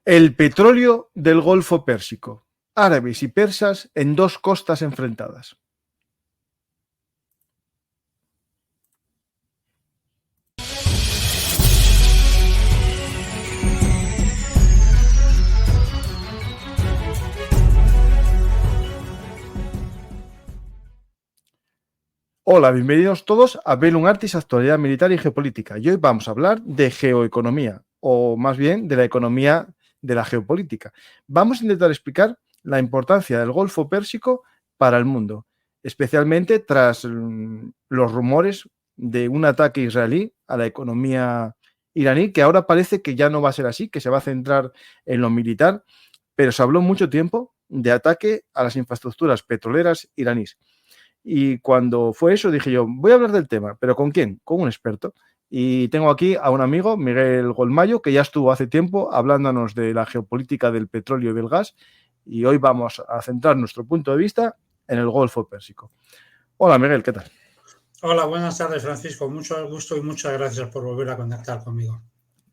El petróleo del Golfo Pérsico. Árabes y persas en dos costas enfrentadas. Hola, bienvenidos todos a Bellum Artis, actualidad militar y geopolítica. Y hoy vamos a hablar de geoeconomía, o más bien de la economía de la geopolítica. Vamos a intentar explicar la importancia del Golfo Pérsico para el mundo, especialmente tras los rumores de un ataque israelí a la economía iraní, que ahora parece que ya no va a ser así, que se va a centrar en lo militar, pero se habló mucho tiempo de ataque a las infraestructuras petroleras iraníes. Y cuando fue eso dije yo, voy a hablar del tema, pero ¿con quién? Con un experto. Y tengo aquí a un amigo, Miguel Golmayo, que ya estuvo hace tiempo hablándonos de la geopolítica del petróleo y del gas, y hoy vamos a centrar nuestro punto de vista en el Golfo Pérsico. Hola Miguel, ¿qué tal? Hola, buenas tardes Francisco, mucho gusto y muchas gracias por volver a contactar conmigo.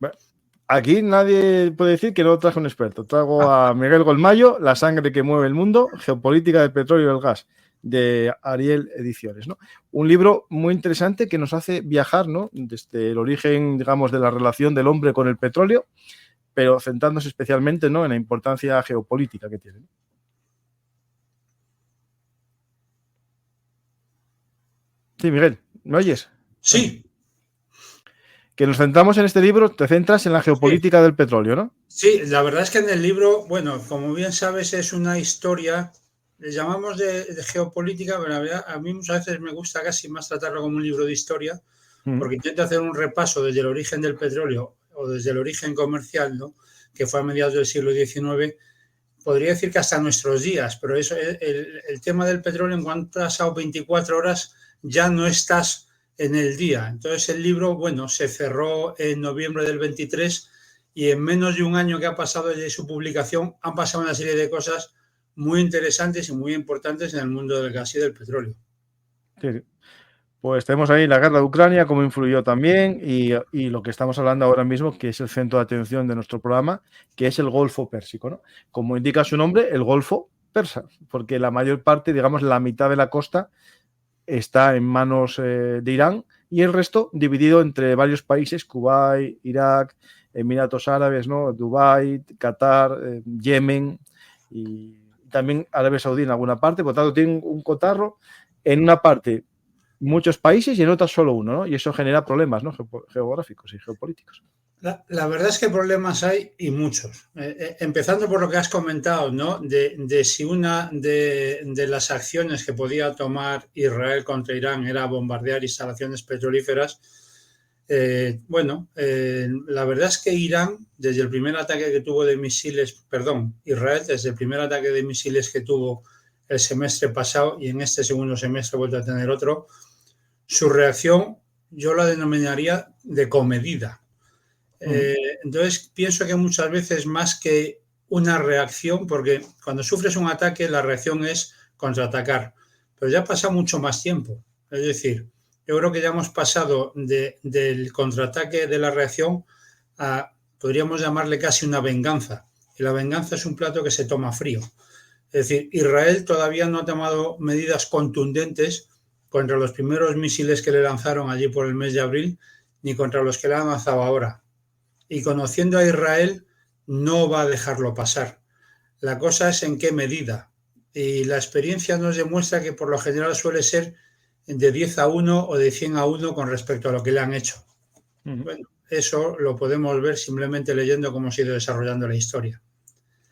Bueno, aquí nadie puede decir que no traje un experto. Traigo a Miguel Golmayo, la sangre que mueve el mundo, geopolítica del petróleo y del gas, de Ariel Ediciones, ¿no? Un libro muy interesante que nos hace viajar, ¿no? Desde el origen, digamos, de la relación del hombre con el petróleo, pero centrándose especialmente, ¿no?, en la importancia geopolítica que tiene. Sí, Miguel, ¿me oyes? Sí. Que nos centramos en este libro, te centras en la geopolítica del petróleo, ¿no? Sí, la verdad es que en el libro, bueno, como bien sabes, es una historia, le llamamos de geopolítica, pero la verdad, a mí muchas veces me gusta casi más tratarlo como un libro de historia, porque intento hacer un repaso desde el origen del petróleo o desde el origen comercial, ¿no?, que fue a mediados del siglo XIX, podría decir que hasta nuestros días, pero eso, el tema del petróleo, en cuanto has pasado 24 horas, ya no estás en el día. Entonces el libro, bueno, se cerró en noviembre del 23 y en menos de un año que ha pasado desde su publicación han pasado una serie de cosas muy interesantes y muy importantes en el mundo del gas y del petróleo. Sí. Pues tenemos ahí la guerra de Ucrania, cómo influyó también, y lo que estamos hablando ahora mismo, que es el centro de atención de nuestro programa, que es el Golfo Pérsico, ¿no? Como indica su nombre, el Golfo Persa, porque la mayor parte, digamos, la mitad de la costa está en manos de Irán y el resto dividido entre varios países, Kuwait, Irak, Emiratos Árabes, ¿no?, Dubái, Qatar, Yemen y también Arabia Saudí en alguna parte. Por tanto, tienen un cotarro en una parte muchos países y en otras solo uno, ¿no? Y eso genera problemas, ¿no?, geográficos y geopolíticos. La verdad es que problemas hay y muchos. Empezando por lo que has comentado, ¿no?, de si una de las acciones que podía tomar Israel contra Irán era bombardear instalaciones petrolíferas. La verdad es que Irán, desde el primer ataque que tuvo de misiles, Israel, desde el primer ataque de misiles que tuvo el semestre pasado y en este segundo semestre ha vuelto a tener otro, su reacción yo la denominaría de comedida. Entonces pienso que muchas veces más que una reacción, porque cuando sufres un ataque la reacción es contraatacar, pero ya pasa mucho más tiempo. Es decir, yo creo que ya hemos pasado del contraataque, de la reacción, a, podríamos llamarle casi una venganza. Y la venganza es un plato que se toma frío. Es decir, Israel todavía no ha tomado medidas contundentes contra los primeros misiles que le lanzaron allí por el mes de abril, ni contra los que le han lanzado ahora. Y conociendo a Israel, no va a dejarlo pasar. La cosa es en qué medida. Y la experiencia nos demuestra que por lo general suele ser de 10-1 o de 100-1 con respecto a lo que le han hecho. Bueno, eso lo podemos ver simplemente leyendo cómo se ha ido desarrollando la historia.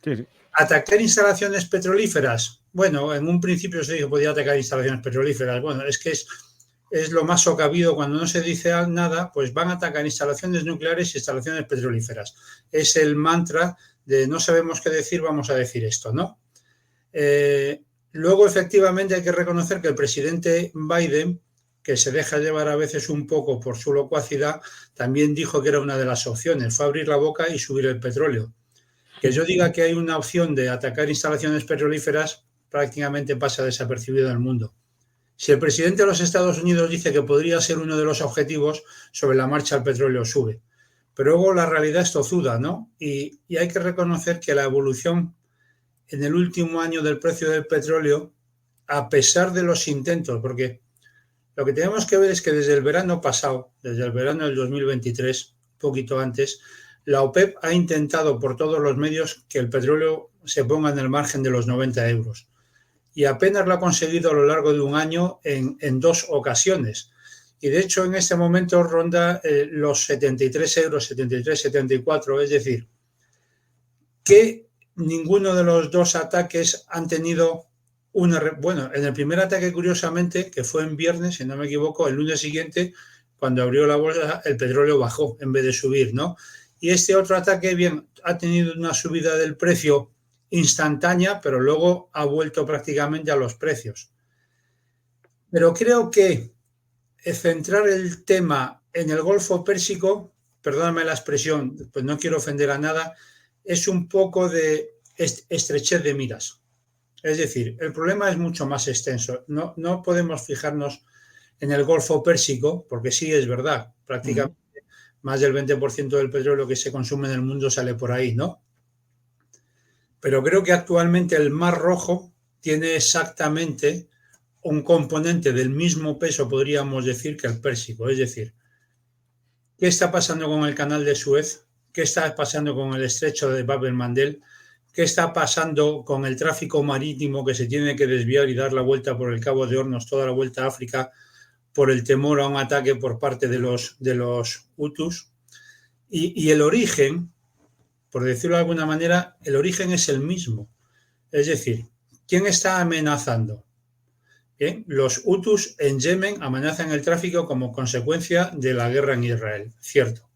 Sí. ¿Atacar instalaciones petrolíferas? Bueno, en un principio se dijo que podía atacar instalaciones petrolíferas. Bueno, es que es lo más socavido. Cuando no se dice nada, pues van a atacar instalaciones nucleares y instalaciones petrolíferas. Es el mantra de no sabemos qué decir, vamos a decir esto, ¿no? Luego, efectivamente, hay que reconocer que el presidente Biden, que se deja llevar a veces un poco por su locuacidad, también dijo que era una de las opciones, fue abrir la boca y subir el petróleo. Que yo diga que hay una opción de atacar instalaciones petrolíferas prácticamente pasa desapercibido en el mundo. Si el presidente de los Estados Unidos dice que podría ser uno de los objetivos, sobre la marcha el petróleo sube. pero luego la realidad es tozuda, ¿no? Y hay que reconocer que la evolución en el último año del precio del petróleo, a pesar de los intentos, porque lo que tenemos que ver es que desde el verano pasado, desde el verano del 2023, un poquito antes, la OPEP ha intentado por todos los medios que el petróleo se ponga en el margen de los 90 euros. Y apenas lo ha conseguido a lo largo de un año en 2 ocasiones. Y de hecho en este momento ronda los 73 euros, 73, 74, es decir, que ninguno de los dos ataques han tenido bueno, en el primer ataque, curiosamente, que fue en viernes, si no me equivoco, el lunes siguiente, cuando abrió la bolsa, el petróleo bajó en vez de subir, ¿no? Y este otro ataque, bien, ha tenido una subida del precio instantánea, pero luego ha vuelto prácticamente a los precios. Pero creo que centrar el tema en el Golfo Pérsico, perdóname la expresión, pues no quiero ofender a nada, es un poco de estrechez de miras. Es decir, el problema es mucho más extenso. No podemos fijarnos en el Golfo Pérsico, porque sí es verdad, prácticamente más del 20% del petróleo que se consume en el mundo sale por ahí, ¿no? Pero creo que actualmente el Mar Rojo tiene exactamente un componente del mismo peso, podríamos decir, que el Pérsico. Es decir, ¿qué está pasando con el Canal de Suez? ¿Qué está pasando con el Estrecho de Bab el-Mandeb? ¿Qué está pasando con el tráfico marítimo que se tiene que desviar y dar la vuelta por el Cabo de Hornos, toda la vuelta a África, por el temor a un ataque por parte de los hutus? Y el origen, por decirlo de alguna manera, el origen es el mismo. Es decir, ¿quién está amenazando? Bien, los hutus en Yemen amenazan el tráfico como consecuencia de la guerra en Israel, cierto.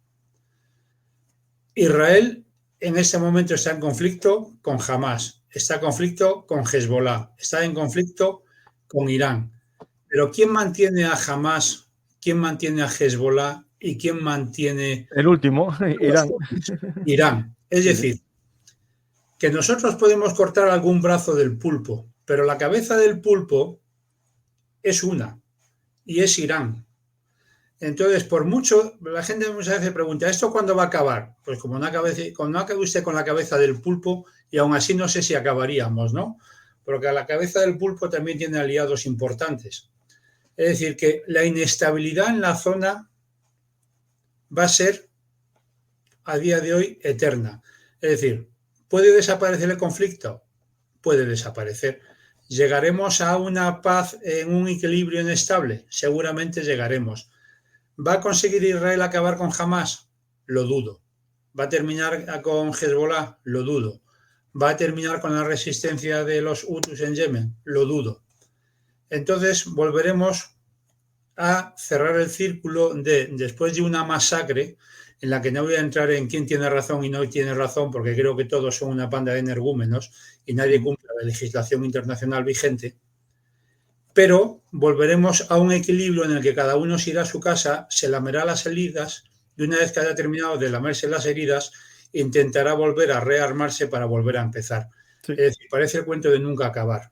Israel en este momento está en conflicto con Hamas, está en conflicto con Hezbollah, está en conflicto con Irán. Pero ¿quién mantiene a Hamas? ¿Quién mantiene a Hezbollah? ¿Y quién mantiene el último, Irán? Irán. Es decir, que nosotros podemos cortar algún brazo del pulpo, pero la cabeza del pulpo es una, y es Irán. Entonces, por mucho, la gente muchas veces pregunta, ¿esto cuándo va a acabar? Pues como no acabe usted con la cabeza del pulpo, y aún así no sé si acabaríamos, ¿no? Porque a la cabeza del pulpo también tiene aliados importantes. Es decir, que la inestabilidad en la zona va a ser, a día de hoy, eterna. Es decir, ¿puede desaparecer el conflicto? Puede desaparecer. ¿Llegaremos a una paz en un equilibrio inestable? Seguramente llegaremos. ¿Va a conseguir Israel acabar con Hamas? Lo dudo. ¿Va a terminar con Hezbollah? Lo dudo. ¿Va a terminar con la resistencia de los hutus en Yemen? Lo dudo. Entonces volveremos a cerrar el círculo después de una masacre en la que no voy a entrar en quién tiene razón y no tiene razón, porque creo que todos son una panda de energúmenos y nadie cumple la legislación internacional vigente. Pero volveremos a un equilibrio en el que cada uno se irá a su casa, se lamerá las heridas y una vez que haya terminado de lamerse las heridas, intentará volver a rearmarse para volver a empezar. Sí. Es decir, parece el cuento de nunca acabar.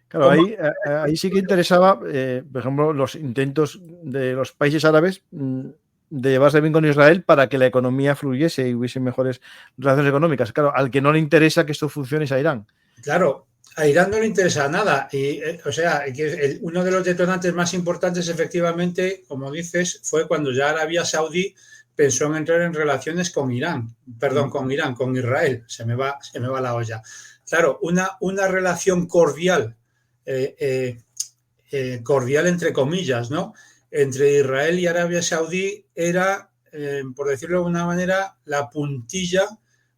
Claro, ahí sí que interesaba, por ejemplo, los intentos de los países árabes de llevarse bien con Israel para que la economía fluyese y hubiese mejores relaciones económicas. Claro, al que no le interesa que esto funcione es a Irán. Claro, a Irán no le interesa nada. Y, o sea, uno de los detonantes más importantes, efectivamente, como dices, fue cuando ya Arabia Saudí pensó en entrar en relaciones con Irán. Perdón, con Irán, con Israel. Se me va la olla. Claro, una relación cordial, cordial entre comillas, ¿no? Entre Israel y Arabia Saudí era, por decirlo de alguna manera, la puntilla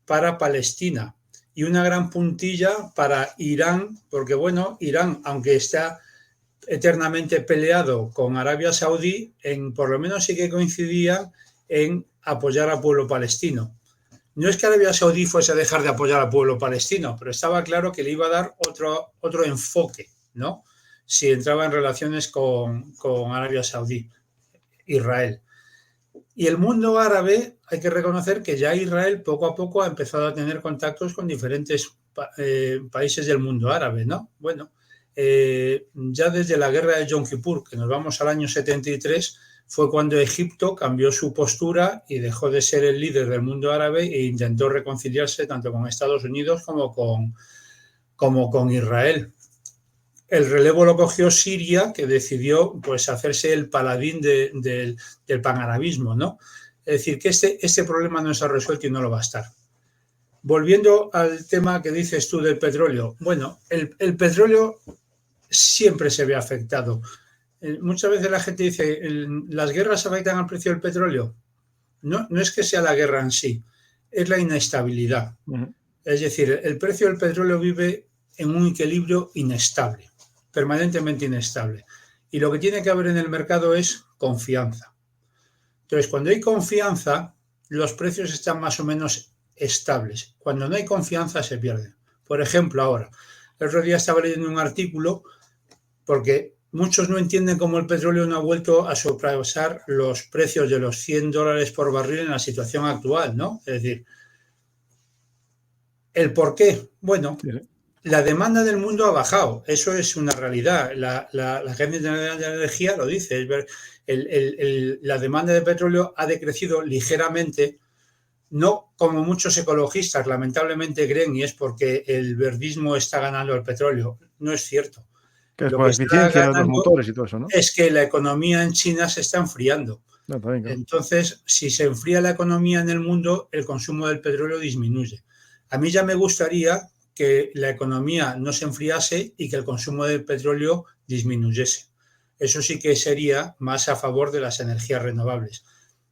para Palestina. Y una gran puntilla para Irán, porque bueno, Irán, aunque está eternamente peleado con Arabia Saudí, por lo menos sí que coincidía en apoyar al pueblo palestino. No es que Arabia Saudí fuese a dejar de apoyar al pueblo palestino, pero estaba claro que le iba a dar otro enfoque, ¿no? Si entraba en relaciones con Arabia Saudí, Israel. Y el mundo árabe, hay que reconocer que ya Israel poco a poco ha empezado a tener contactos con diferentes países del mundo árabe, ¿no? Bueno, ya desde la guerra de Yom Kippur, que nos vamos al año 73, fue cuando Egipto cambió su postura y dejó de ser el líder del mundo árabe e intentó reconciliarse tanto con Estados Unidos como con Israel. El relevo lo cogió Siria, que decidió pues hacerse el paladín del panarabismo, ¿no? Es decir, que este problema no se ha resuelto y no lo va a estar. Volviendo al tema que dices tú del petróleo, bueno, el petróleo siempre se ve afectado. Muchas veces la gente dice, ¿las guerras afectan al precio del petróleo? No es que sea la guerra en sí, es la inestabilidad. Es decir, el precio del petróleo vive en un equilibrio inestable, permanentemente inestable. Y lo que tiene que haber en el mercado es confianza. Entonces, cuando hay confianza, los precios están más o menos estables. Cuando no hay confianza, se pierden. Por ejemplo, ahora, el otro día estaba leyendo un artículo porque muchos no entienden cómo el petróleo no ha vuelto a sobrepasar los precios de los $100 por barril en la situación actual, ¿no? Es decir, ¿el por qué? Bueno, la demanda del mundo ha bajado, eso es una realidad. La Agencia Internacional de la Energía lo dice, la demanda de petróleo ha decrecido ligeramente, no como muchos ecologistas lamentablemente creen, y es porque el verdismo está ganando el petróleo. No es cierto. Que es Lo por que la está eficiencia de los ganando motores y todo eso, ¿no? es que la economía en China se está enfriando. No, también, claro. Entonces, si se enfría la economía en el mundo, el consumo del petróleo disminuye. A mí ya me gustaría que la economía no se enfriase y que el consumo de petróleo disminuyese. Eso sí que sería más a favor de las energías renovables.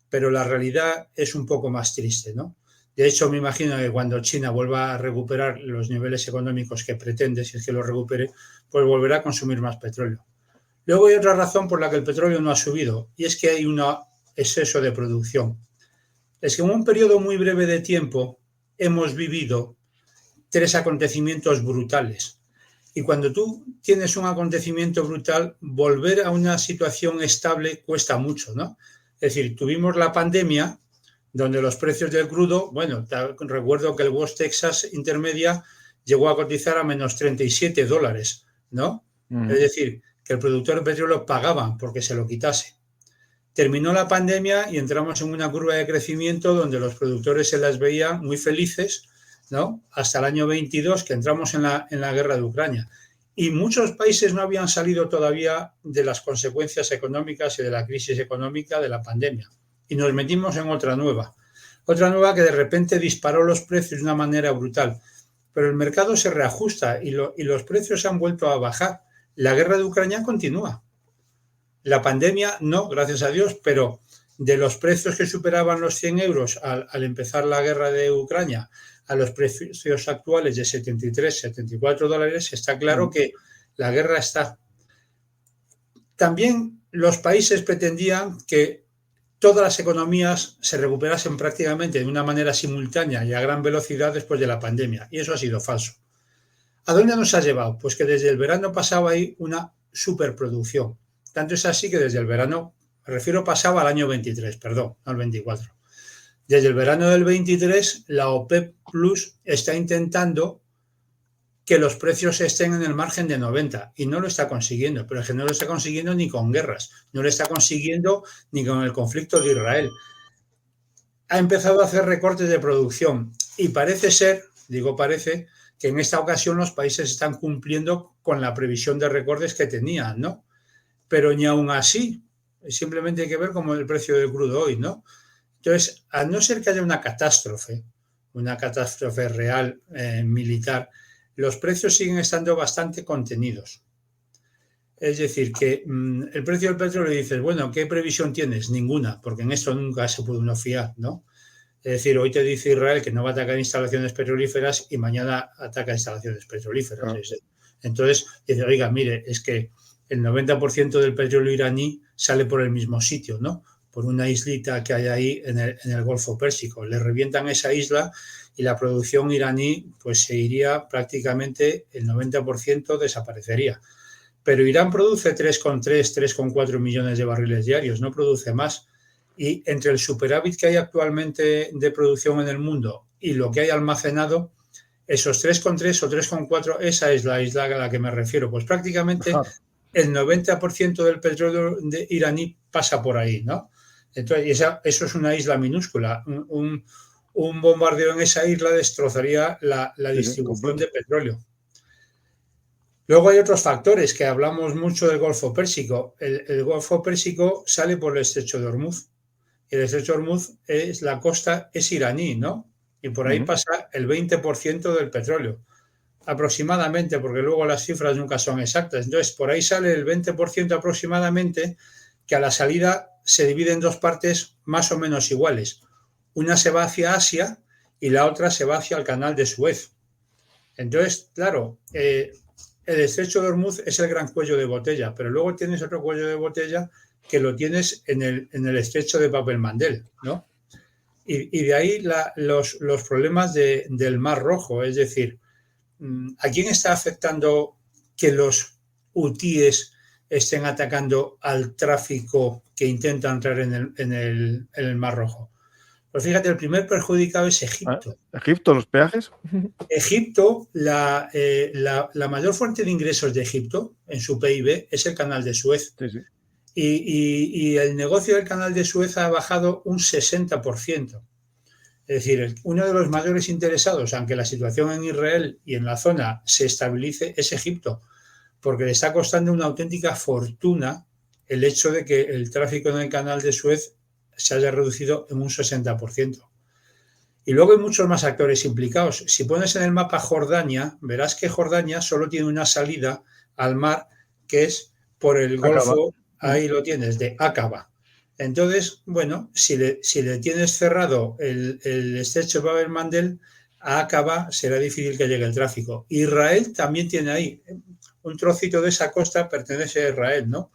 Pero la realidad es un poco más triste, ¿no? De hecho, me imagino que cuando China vuelva a recuperar los niveles económicos que pretende, si es que lo recupere, pues volverá a consumir más petróleo. Luego hay otra razón por la que el petróleo no ha subido, y es que hay un exceso de producción. Es que en un periodo muy breve de tiempo hemos vivido 3 acontecimientos brutales. Y cuando tú tienes un acontecimiento brutal, volver a una situación estable cuesta mucho, ¿no? Es decir, tuvimos la pandemia, donde los precios del crudo, bueno, recuerdo que el West Texas Intermedia llegó a cotizar a menos $37, ¿no? Es decir, que el productor de petróleo pagaba porque se lo quitase. Terminó la pandemia y entramos en una curva de crecimiento donde los productores se las veían muy felices, ¿no? Hasta el año 22, que entramos en la guerra de Ucrania. Y muchos países no habían salido todavía de las consecuencias económicas y de la crisis económica de la pandemia. Y nos metimos en otra nueva que de repente disparó los precios de una manera brutal. Pero el mercado se reajusta y los precios han vuelto a bajar. La guerra de Ucrania continúa. La pandemia no, gracias a Dios, pero de los precios que superaban los 100 euros al empezar la guerra de Ucrania a los precios actuales de 73, 74 dólares, está claro que la guerra está. También los países pretendían que todas las economías se recuperasen prácticamente de una manera simultánea y a gran velocidad después de la pandemia, y eso ha sido falso. ¿A dónde nos ha llevado? Pues que desde el verano pasado hay una superproducción. Tanto es así que desde el verano, me refiero pasado al año 23, perdón, no al 24. Desde el verano del 23, la OPEP Plus está intentando que los precios estén en el margen de 90 y no lo está consiguiendo, pero es que no lo está consiguiendo ni con guerras, no lo está consiguiendo ni con el conflicto de Israel. Ha empezado a hacer recortes de producción y parece ser, digo parece, que en esta ocasión los países están cumpliendo con la previsión de recortes que tenían, ¿no? Pero ni aún así, simplemente hay que ver cómo es el precio del crudo hoy, ¿no? Entonces, a no ser que haya una catástrofe real, militar, los precios siguen estando bastante contenidos. Es decir, que el precio del petróleo dices, bueno, ¿qué previsión tienes? Ninguna, porque en esto nunca se puede uno fiar, ¿no? Es decir, hoy te dice Israel que no va a atacar instalaciones petrolíferas y mañana ataca instalaciones petrolíferas. Entonces, dice, oiga, mire, es que el 90% del petróleo iraní sale por el mismo sitio, ¿no? Por una islita que hay ahí en el Golfo Pérsico. Le revientan esa isla y la producción iraní pues se iría prácticamente, el 90% desaparecería. Pero Irán produce 3,3, 3,4 millones de barriles diarios, no produce más. Y entre el superávit que hay actualmente de producción en el mundo y lo que hay almacenado, esos 3,3 o 3,4, esa es la isla a la que me refiero. Pues prácticamente el 90% del petróleo iraní pasa por ahí, ¿no? Entonces, eso es una isla minúscula. Un bombardeo en esa isla destrozaría la distribución de petróleo. Luego hay otros factores que hablamos mucho del Golfo Pérsico. El Golfo Pérsico sale por el estrecho de Hormuz. El estrecho de Hormuz la costa es iraní, ¿no? Y por ahí pasa el 20% del petróleo, aproximadamente, porque luego las cifras nunca son exactas. Entonces, por ahí sale el 20% aproximadamente, que a la salida se divide en dos partes más o menos iguales. Una se va hacia Asia y la otra se va hacia el canal de Suez. Entonces, claro, el estrecho de Hormuz es el gran cuello de botella, pero luego tienes otro cuello de botella que lo tienes en el estrecho de Bab el-Mandeb, ¿no? Y de ahí los problemas del Mar Rojo. Es decir, ¿a quién está afectando que los hutíes estén atacando al tráfico que intenta entrar en el Mar Rojo? Pues fíjate, el primer perjudicado es Egipto. ¿Egipto, los peajes? Egipto, la mayor fuente de ingresos de Egipto en su PIB es el canal de Suez. Sí, sí. Y el negocio del canal de Suez ha bajado un 60%. Es decir, uno de los mayores interesados, aunque la situación en Israel y en la zona se estabilice, es Egipto, porque le está costando una auténtica fortuna el hecho de que el tráfico en el canal de Suez se haya reducido en un 60%. Y luego hay muchos más actores implicados. Si pones en el mapa Jordania, verás que Jordania solo tiene una salida al mar, que es por el Golfo, ahí lo tienes, de Aqaba. Entonces, bueno, si le tienes cerrado el estrecho de Bab el-Mandeb, a Aqaba será difícil que llegue el tráfico. Israel también tiene ahí un trocito de esa costa, pertenece a Israel, ¿no?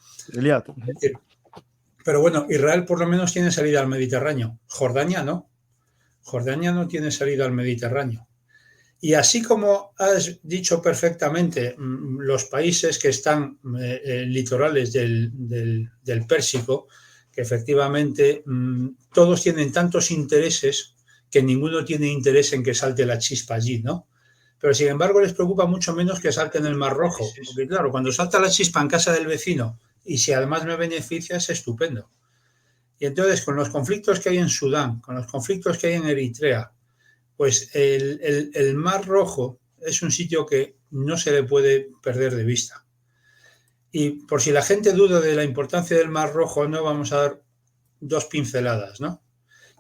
Pero bueno, Israel por lo menos tiene salida al Mediterráneo. Jordania no. Jordania no tiene salida al Mediterráneo. Y así como has dicho perfectamente, los países que están litorales del Pérsico, que efectivamente todos tienen tantos intereses que ninguno tiene interés en que salte la chispa allí, ¿no? Pero sin embargo les preocupa mucho menos que salte en el Mar Rojo, porque claro, cuando salta la chispa en casa del vecino y si además me beneficia es estupendo. Y entonces con los conflictos que hay en Sudán, con los conflictos que hay en Eritrea, pues el Mar Rojo es un sitio que no se le puede perder de vista. Y por si la gente duda de la importancia del Mar Rojo, no vamos a dar dos pinceladas, ¿no?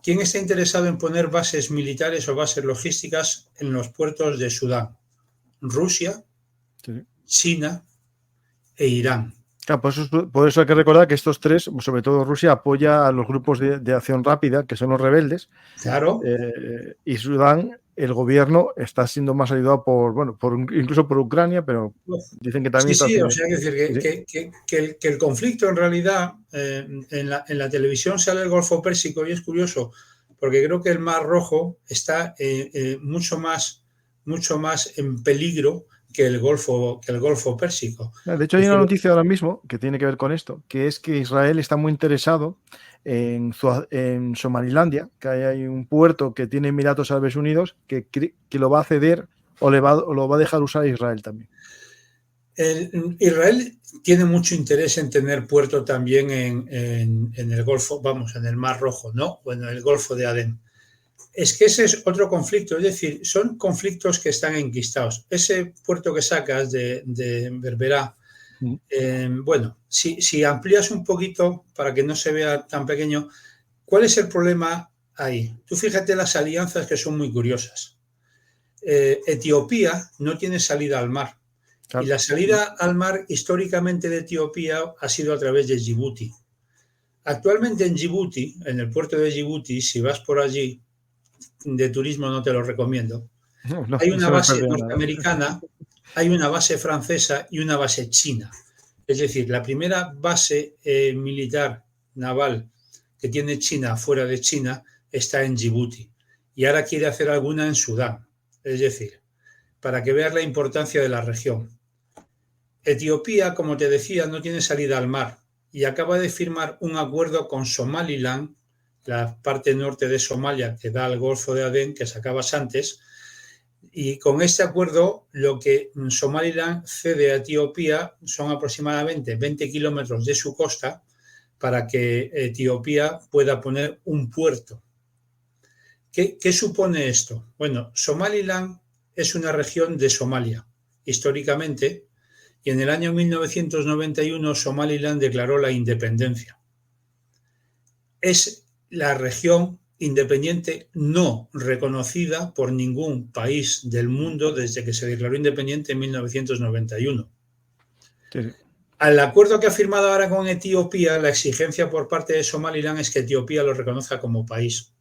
¿Quién está interesado en poner bases militares o bases logísticas en los puertos de Sudán? Rusia, sí. China e Irán. Claro, por eso hay que recordar que estos tres, sobre todo Rusia, apoya a los grupos de acción rápida, que son los rebeldes. Claro. Y Sudán, el gobierno está siendo más ayudado incluso por Ucrania, pero dicen que también... Sí, o sea, que el conflicto en realidad, en la televisión sale el Golfo Pérsico y es curioso, porque creo que el Mar Rojo está mucho más en peligro que el Golfo Pérsico. De hecho, hay una noticia ahora mismo que tiene que ver con esto, que es que Israel está muy interesado en Somalilandia, que hay un puerto que tiene Emiratos Árabes Unidos que lo va a ceder o lo va a dejar usar a Israel también. Israel tiene mucho interés en tener puerto también en el Golfo, en el Mar Rojo, ¿no? O en el Golfo de Adén. Es que ese es otro conflicto, es decir, son conflictos que están enquistados. Ese puerto que sacas de Berbera, si amplías un poquito para que no se vea tan pequeño, ¿cuál es el problema ahí? Tú fíjate las alianzas que son muy curiosas. Etiopía no tiene salida al mar. Claro. Y la salida al mar históricamente de Etiopía ha sido a través de Djibouti. Actualmente en Djibouti, en el puerto de Djibouti, si vas por allí, de turismo no te lo recomiendo. Hay una base norteamericana, hay una base francesa y una base china. Es decir, la primera base militar naval que tiene China fuera de China está en Djibouti y ahora quiere hacer alguna en Sudán. Es decir, para que veas la importancia de la región. Etiopía, como te decía, no tiene salida al mar y acaba de firmar un acuerdo con Somaliland, la parte norte de Somalia que da al Golfo de Adén, que sacabas antes, Y con este acuerdo, lo que Somaliland cede a Etiopía son aproximadamente 20 kilómetros de su costa para que Etiopía pueda poner un puerto. ¿Qué supone esto? Bueno, Somaliland es una región de Somalia, históricamente, y en el año 1991 Somaliland declaró la independencia. Es la región independiente no reconocida por ningún país del mundo desde que se declaró independiente en 1991. Sí, sí. Al acuerdo que ha firmado ahora con Etiopía, la exigencia por parte de Somaliland es que Etiopía lo reconozca como país.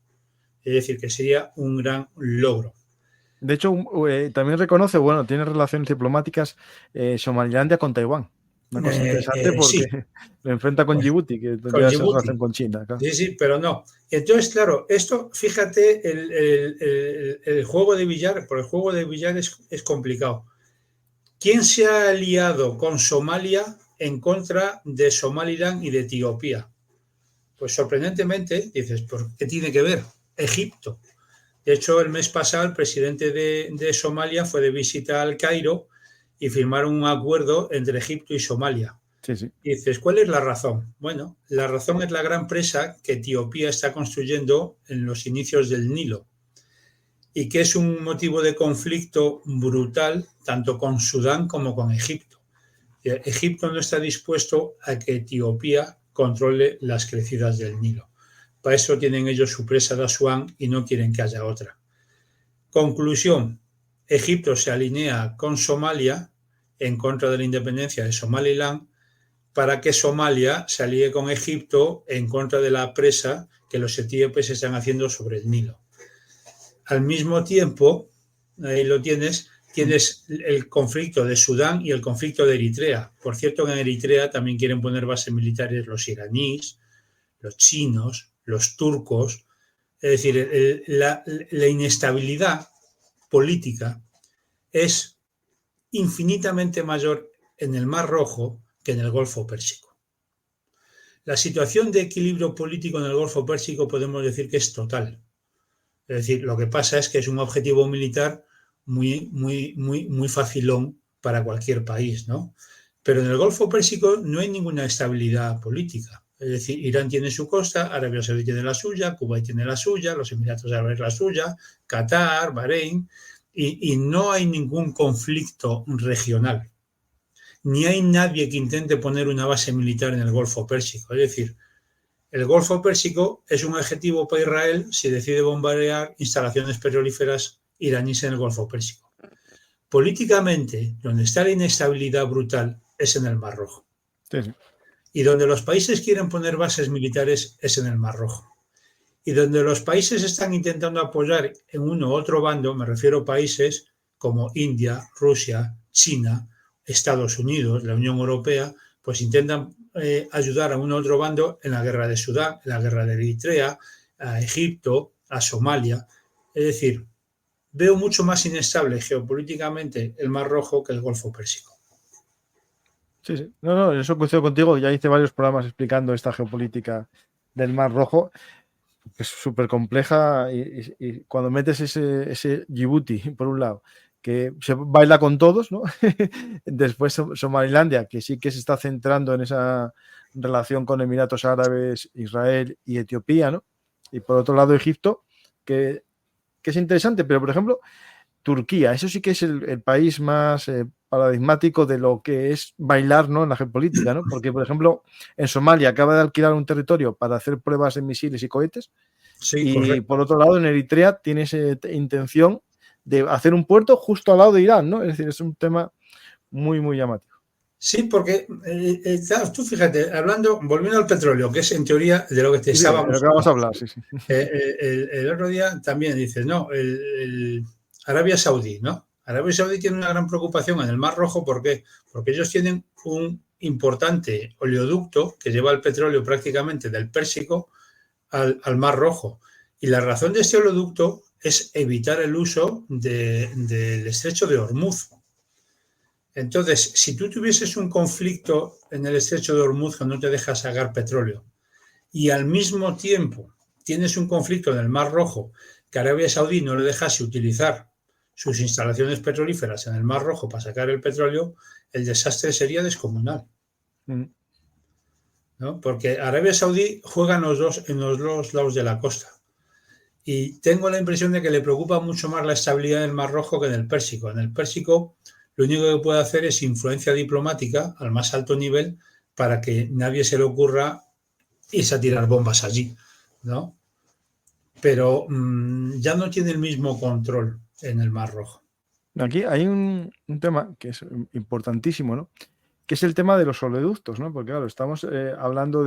Es decir, que sería un gran logro. De hecho, también reconoce, bueno, tiene relaciones diplomáticas Somalilandia con Taiwán. Una cosa interesante porque Sí, lo enfrenta con Djibouti, que con tendría esa Djibouti. relación con China. Claro. Sí, pero no. Entonces, claro, esto, fíjate, el juego de billar, por el juego de billar es complicado. ¿Quién se ha aliado con Somalia en contra de Somaliland y de Etiopía? Pues sorprendentemente, dices, ¿por qué tiene que ver? Egipto. De hecho, el mes pasado el presidente de Somalia fue de visita al Cairo y firmaron un acuerdo entre Egipto y Somalia. Sí, sí. Y dices, ¿cuál es la razón? Bueno, la razón es la gran presa que Etiopía está construyendo en los inicios del Nilo y que es un motivo de conflicto brutal tanto con Sudán como con Egipto. Egipto no está dispuesto a que Etiopía controle las crecidas del Nilo. Para eso tienen ellos su presa de Asuán y no quieren que haya otra. Conclusión, Egipto se alinea con Somalia en contra de la independencia de Somaliland para que Somalia se alíe con Egipto en contra de la presa que los etíopes están haciendo sobre el Nilo. Al mismo tiempo, ahí lo tienes el conflicto de Sudán y el conflicto de Eritrea. Por cierto, en Eritrea también quieren poner bases militares los iraníes, los chinos, los turcos. Es decir, la inestabilidad política es infinitamente mayor en el Mar Rojo que en el Golfo Pérsico. La situación de equilibrio político en el Golfo Pérsico podemos decir que es total. Es decir, lo que pasa es que es un objetivo militar muy facilón para cualquier país, ¿no? Pero en el Golfo Pérsico no hay ninguna estabilidad política. Es decir, Irán tiene su costa, Arabia Saudí tiene la suya, Kuwait tiene la suya, los Emiratos Árabes la suya, Qatar, Bahrein, y no hay ningún conflicto regional. Ni hay nadie que intente poner una base militar en el Golfo Pérsico. Es decir, el Golfo Pérsico es un objetivo para Israel si decide bombardear instalaciones petrolíferas iraníes en el Golfo Pérsico. Políticamente, donde está la inestabilidad brutal es en el Mar Rojo. Sí, sí. Y donde los países quieren poner bases militares es en el Mar Rojo. Y donde los países están intentando apoyar en uno u otro bando, me refiero a países como India, Rusia, China, Estados Unidos, la Unión Europea, pues intentan ayudar a uno u otro bando en la guerra de Sudán, en la guerra de Eritrea, a Egipto, a Somalia. Es decir, veo mucho más inestable geopolíticamente el Mar Rojo que el Golfo Pérsico. Sí, sí. No, en eso coincido contigo. Ya hice varios programas explicando esta geopolítica del Mar Rojo. Es súper compleja y cuando metes ese Djibouti, por un lado, que se baila con todos, ¿no? Después Somalilandia, que sí que se está centrando en esa relación con Emiratos Árabes, Israel y Etiopía, ¿no? Y por otro lado Egipto, que es interesante, pero por ejemplo Turquía, eso sí que es el país más paradigmático de lo que es bailar, ¿no? En la geopolítica, ¿no? Porque, por ejemplo, en Somalia acaba de alquilar un territorio para hacer pruebas de misiles y cohetes. Sí, y correcto. por otro lado, en Eritrea tiene esa intención de hacer un puerto justo al lado de Irán, ¿no? Es decir, es un tema muy llamativo. Sí, porque tú fíjate, volviendo al petróleo, que es en teoría de lo que te estábamos de lo que vamos a hablar, sí. el otro día también dices, no, Arabia Saudí, ¿no? Arabia Saudí tiene una gran preocupación en el Mar Rojo, ¿por qué? Porque ellos tienen un importante oleoducto que lleva el petróleo prácticamente del Pérsico al Mar Rojo. Y la razón de este oleoducto es evitar el uso del estrecho de Hormuz. Entonces, si tú tuvieses un conflicto en el estrecho de Hormuz que no te deja sacar petróleo y al mismo tiempo tienes un conflicto en el Mar Rojo que Arabia Saudí no le dejase utilizar sus instalaciones petrolíferas en el Mar Rojo para sacar el petróleo, el desastre sería descomunal. ¿No? Porque Arabia Saudí juega en los dos lados de la costa. Y tengo la impresión de que le preocupa mucho más la estabilidad del Mar Rojo que en el Pérsico. En el Pérsico lo único que puede hacer es influencia diplomática al más alto nivel para que nadie se le ocurra irse a tirar bombas allí, ¿no? Pero ya no tiene el mismo control en el Mar Rojo. Aquí hay un tema que es importantísimo, ¿no? Que es el tema de los oleoductos, ¿no? Porque claro, estamos hablando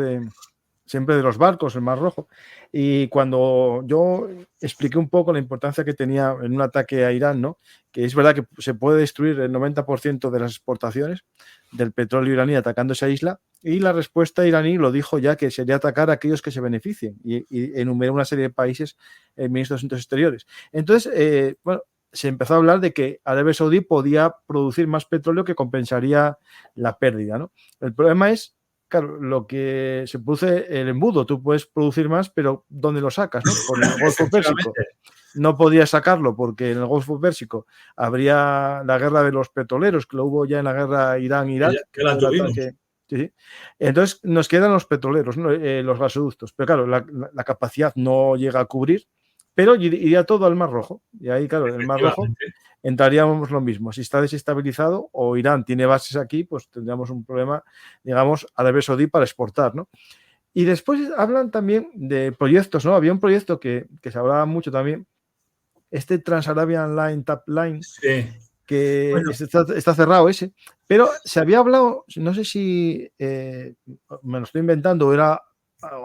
siempre de los barcos, el Mar Rojo, y cuando yo expliqué un poco la importancia que tenía en un ataque a Irán, ¿no? Que es verdad que se puede destruir el 90% de las exportaciones del petróleo iraní atacando esa isla, y la respuesta iraní lo dijo ya, que sería atacar a aquellos que se beneficien, y enumeró una serie de países el ministro de Asuntos Exteriores. Entonces, bueno, se empezó a hablar de que Arabia Saudí podía producir más petróleo que compensaría la pérdida, ¿no? El problema es, claro, lo que se produce el embudo. Tú puedes producir más, pero ¿dónde lo sacas, no? Por el Golfo Pérsico. No podías sacarlo porque en el Golfo Pérsico habría la guerra de los petroleros, que lo hubo ya en la guerra Irán-Irak. Que la tuvimos. Sí. Entonces nos quedan los petroleros, ¿no? Los gasoductos. Pero claro, la capacidad no llega a cubrir, pero iría todo al Mar Rojo. Y ahí, claro, en el Mar Rojo entraríamos lo mismo. Si está desestabilizado o Irán tiene bases aquí, pues tendríamos un problema, digamos, Arabia Saudí para exportar, ¿no? Y después hablan también de proyectos, ¿no? Había un proyecto que se hablaba mucho también, este Trans-Arabian Line, Tap Line, sí. que bueno, está cerrado ese, pero se había hablado, no sé si me lo estoy inventando, era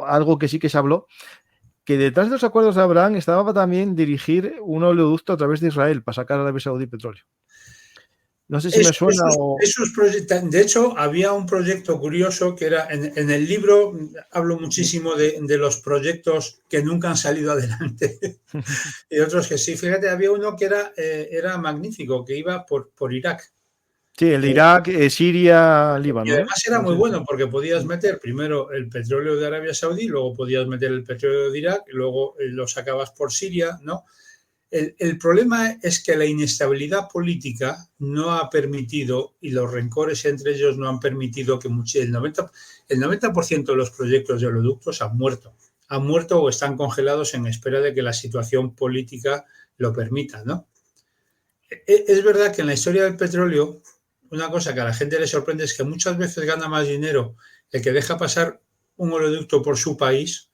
algo que sí que se habló, que detrás de los acuerdos de Abraham estaba también dirigir un oleoducto a través de Israel para sacar a Arabia Saudí petróleo. No sé si me suena de hecho, había un proyecto curioso que era, en el libro hablo muchísimo de los proyectos que nunca han salido adelante y otros que sí. Fíjate, había uno que era magnífico, que iba por Irak. Sí, el de Irak, Siria, Líbano. Y además era muy bueno porque podías meter primero el petróleo de Arabia Saudí, luego podías meter el petróleo de Irak, luego lo sacabas por Siria, ¿no? El problema es que la inestabilidad política no ha permitido, y los rencores entre ellos no han permitido que el 90% de los proyectos de oleoductos han muerto o están congelados en espera de que la situación política lo permita, ¿no? Es verdad que en la historia del petróleo, una cosa que a la gente le sorprende es que muchas veces gana más dinero el que deja pasar un oleoducto por su país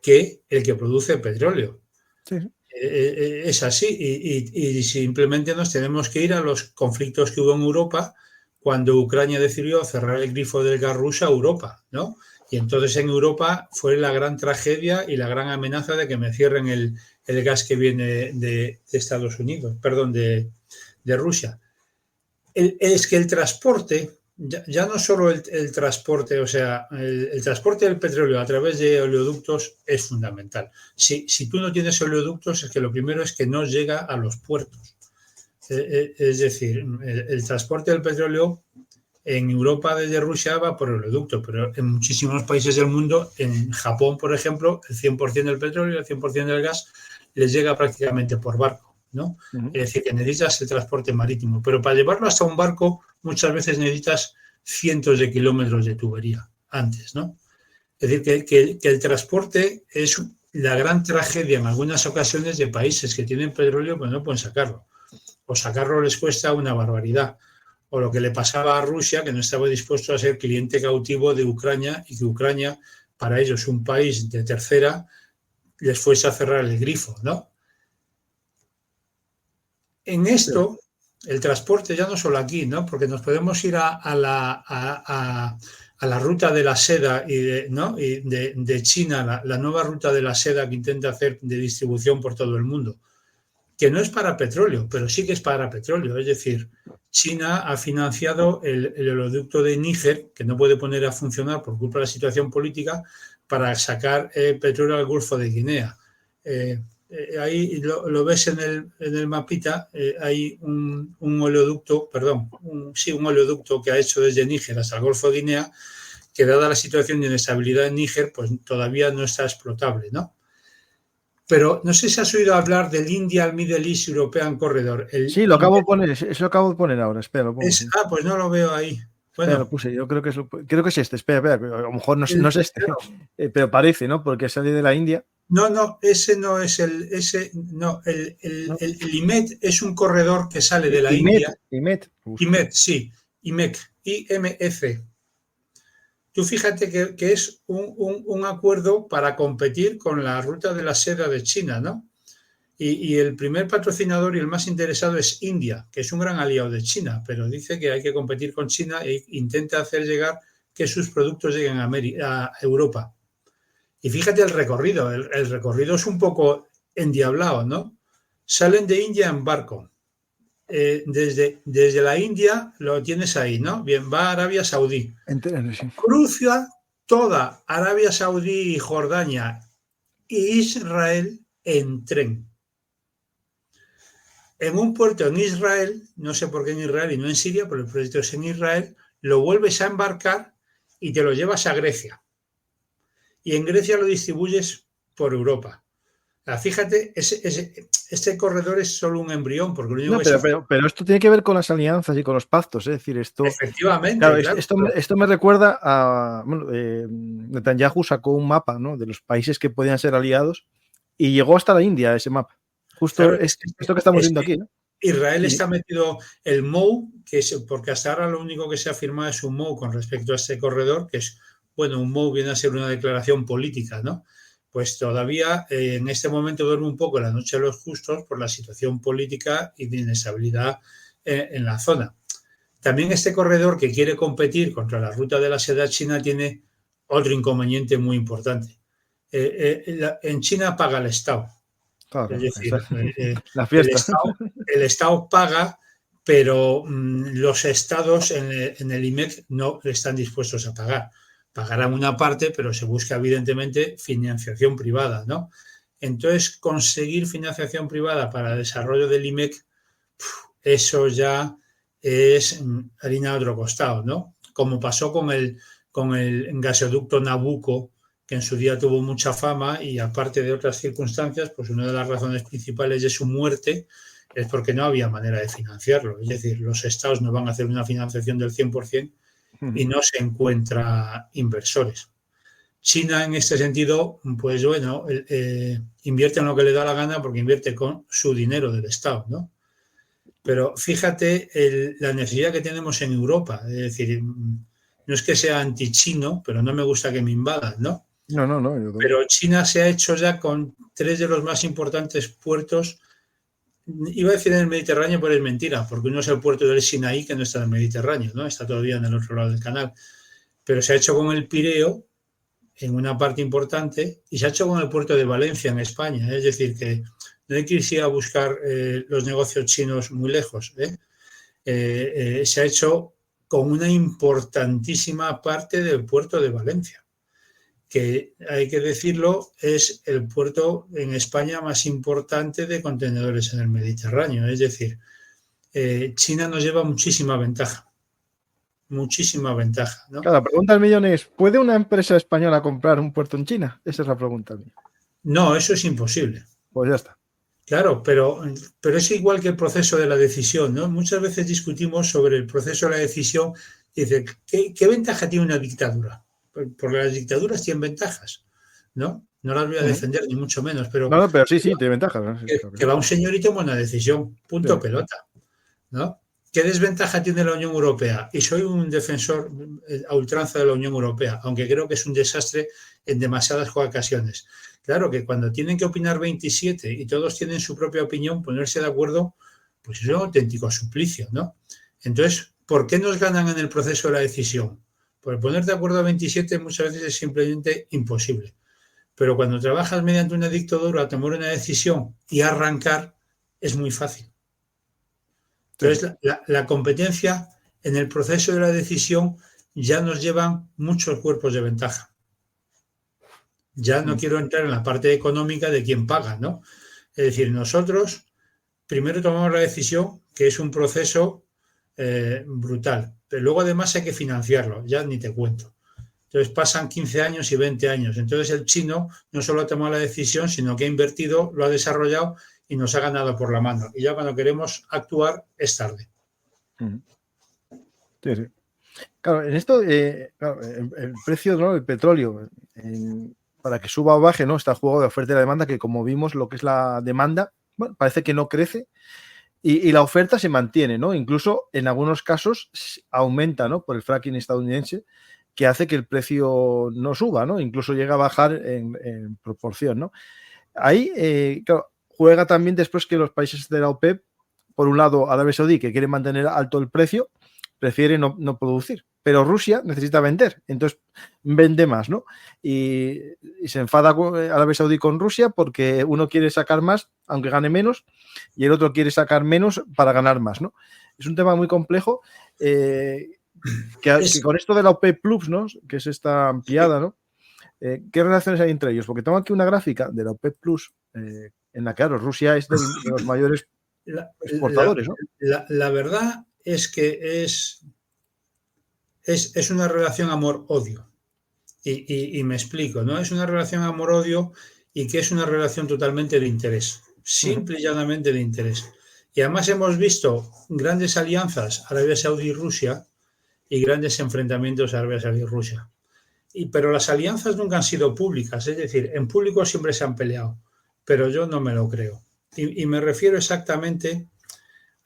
que el que produce petróleo. Sí. Es así y simplemente nos tenemos que ir a los conflictos que hubo en Europa cuando Ucrania decidió cerrar el grifo del gas ruso a Europa, ¿no? Y entonces en Europa fue la gran tragedia y la gran amenaza de que me cierren el gas que viene de Estados Unidos, perdón, de Rusia. Es que el transporte, ya no solo el transporte, o sea, el transporte del petróleo a través de oleoductos es fundamental. Si tú no tienes oleoductos, es que lo primero es que no llega a los puertos. Es decir, el transporte del petróleo en Europa desde Rusia va por oleoducto, pero en muchísimos países del mundo, en Japón, por ejemplo, el 100% del petróleo, el 100% del gas, les llega prácticamente por barco, ¿no? Es decir, que necesitas el transporte marítimo, pero para llevarlo hasta un barco muchas veces necesitas cientos de kilómetros de tubería antes, ¿no? Es decir, que el transporte es la gran tragedia en algunas ocasiones de países que tienen petróleo, pues no pueden sacarlo. O sacarlo les cuesta una barbaridad. O lo que le pasaba a Rusia, que no estaba dispuesto a ser cliente cautivo de Ucrania y que Ucrania, para ellos un país de tercera, les fuese a cerrar el grifo, ¿no? En esto, el transporte ya no solo aquí, ¿no? Porque nos podemos ir a la ruta de la seda y de China, la nueva ruta de la seda que intenta hacer de distribución por todo el mundo, que no es para petróleo, pero sí que es para petróleo. Es decir, China ha financiado el oleoducto de Níger, que no puede poner a funcionar por culpa de la situación política, para sacar petróleo al Golfo de Guinea. Ahí lo ves en el mapita, hay un oleoducto, un oleoducto que ha hecho desde Níger hasta el Golfo de Guinea, que dada la situación de inestabilidad en Níger, pues todavía no está explotable, ¿no? Pero no sé si has oído hablar del Indian Middle East European Corridor. Sí, lo acabo de poner, eso lo acabo de poner ahora, espera, lo pongo, sí. Pues no lo veo ahí. Espera, Bueno, lo puse, yo creo que es este, espera, a lo mejor no, no es este, claro, pero parece, ¿no? Porque sale de la India. no, ese no es ¿No? el IMED es un corredor que sale de la India. IMED, sí, IMEC, IMF. Tú fíjate que es un acuerdo para competir con la ruta de la seda de China, ¿no? Y el primer patrocinador y el más interesado es India, que es un gran aliado de China, pero dice que hay que competir con China e intenta hacer llegar que sus productos lleguen a Europa. Y fíjate el recorrido, el recorrido es un poco endiablado, ¿no? Salen de India en barco. Desde la India lo tienes ahí, ¿no? Bien, va a Arabia Saudí. Sí. Cruza toda Arabia Saudí y Jordania e Israel en tren. En un puerto en Israel, no sé por qué en Israel y no en Siria, pero el proyecto es en Israel, lo vuelves a embarcar y te lo llevas a Grecia. Y en Grecia lo distribuyes por Europa. Fíjate, este corredor es solo un embrión, porque lo único No, que se hace... pero esto tiene que ver con las alianzas y con los pactos, es decir, esto... Efectivamente, Claro, claro. esto me recuerda a... Bueno, Netanyahu sacó un mapa, ¿no?, de los países que podían ser aliados y llegó hasta la India ese mapa. Justo Claro, esto que estamos viendo aquí, ¿no? Israel Y, está metido el MOU, porque hasta ahora lo único que se ha firmado es un MOU con respecto a este corredor, que es, bueno, un MOU viene a ser una declaración política, ¿no? Pues todavía en este momento duerme un poco la noche de los justos por la situación política y de inestabilidad en la zona. También este corredor que quiere competir contra la ruta de la seda china tiene otro inconveniente muy importante. En China paga el Estado. Es claro, decir, la fiesta. el Estado paga, pero los estados en el IMEC no están dispuestos a pagar. Pagarán una parte, pero se busca evidentemente financiación privada, ¿no? Entonces, conseguir financiación privada para el desarrollo del IMEC, eso ya es harina de otro costado, ¿no? Como pasó con el gasoducto Nabucco, que en su día tuvo mucha fama y aparte de otras circunstancias, pues una de las razones principales de su muerte es porque no había manera de financiarlo. Es decir, los estados no van a hacer una financiación del 100% y no se encuentra inversores. China en este sentido, pues bueno, invierte en lo que le da la gana porque invierte con su dinero del Estado, ¿no? Pero fíjate la necesidad que tenemos en Europa. Es decir, no es que sea anti-chino, pero no me gusta que me invadan, ¿no? No. Pero China se ha hecho ya con 3 de los más importantes puertos. Iba a decir en el Mediterráneo, pero es mentira, porque uno es el puerto del Sinaí, que no está en el Mediterráneo, ¿no? Está todavía en el otro lado del canal. Pero se ha hecho con el Pireo, en una parte importante, y se ha hecho con el puerto de Valencia, en España. Es decir, que no hay que irse a buscar los negocios chinos muy lejos. Se ha hecho con una importantísima parte del puerto de Valencia, que hay que decirlo, es el puerto en España más importante de contenedores en el Mediterráneo. Es decir, China nos lleva muchísima ventaja, ¿no? Claro, la pregunta del millón es, ¿puede una empresa española comprar un puerto en China? Esa es la pregunta mía. No, eso es imposible. Pues ya está. Claro, pero es igual que el proceso de la decisión, ¿no? Muchas veces discutimos sobre el proceso de la decisión y dice, ¿qué ventaja tiene una dictadura? Porque las dictaduras tienen ventajas, ¿no? No las voy a defender ni mucho menos, pero No, pero sí, tiene ventajas, ¿no? Sí, que va un señor y toma una decisión, punto sí. Pelota, ¿no? ¿Qué desventaja tiene la Unión Europea? Y soy un defensor a ultranza de la Unión Europea, aunque creo que es un desastre en demasiadas ocasiones. Claro que cuando tienen que opinar 27 y todos tienen su propia opinión, ponerse de acuerdo, pues es un auténtico suplicio, ¿no? Entonces, ¿por qué nos ganan en el proceso de la decisión? Por poner de acuerdo a 27 muchas veces es simplemente imposible. Pero cuando trabajas mediante una dictadura, tomar una decisión y arrancar es muy fácil. Entonces, la competencia en el proceso de la decisión ya nos llevan muchos cuerpos de ventaja. Ya no quiero entrar en la parte económica de quién paga, ¿no? Es decir, nosotros primero tomamos la decisión, que es un proceso brutal, pero luego además hay que financiarlo, ya ni te cuento. Entonces pasan 15 años y 20 años. Entonces el chino no solo ha tomado la decisión, sino que ha invertido, lo ha desarrollado y nos ha ganado por la mano. Y ya cuando queremos actuar es tarde. Sí, sí. Claro, en esto, claro, el precio, ¿no?, del petróleo, para que suba o baje, ¿no?, está el juego de oferta y la demanda, que como vimos, lo que es la demanda, bueno, parece que no crece y la oferta se mantiene, ¿no? Incluso en algunos casos aumenta, ¿no?, por el fracking estadounidense, que hace que el precio no suba, ¿no? Incluso llega a bajar en proporción, ¿no? Ahí, claro, juega también después que los países de la OPEP, por un lado, Arabia Saudí, que quiere mantener alto el precio, prefiere no producir, pero Rusia necesita vender, entonces vende más, ¿no? Y se enfada Arabia Saudí con Rusia porque uno quiere sacar más, aunque gane menos, y el otro quiere sacar menos para ganar más, ¿no? Es un tema muy complejo, que con esto de la OPEP Plus, ¿no?, que es esta ampliada, ¿no? ¿Qué relaciones hay entre ellos? Porque tengo aquí una gráfica de la OPEP Plus, en la que, claro, Rusia es de los mayores exportadores, ¿no? La verdad es que es una relación amor-odio. Y me explico, ¿no? Es una relación amor-odio y que es una relación totalmente de interés, simple y llanamente de interés. Y además hemos visto grandes alianzas Arabia Saudí y Rusia y grandes enfrentamientos Arabia Saudí y Rusia. Pero las alianzas nunca han sido públicas, es decir, en público siempre se han peleado, pero yo no me lo creo. Y me refiero exactamente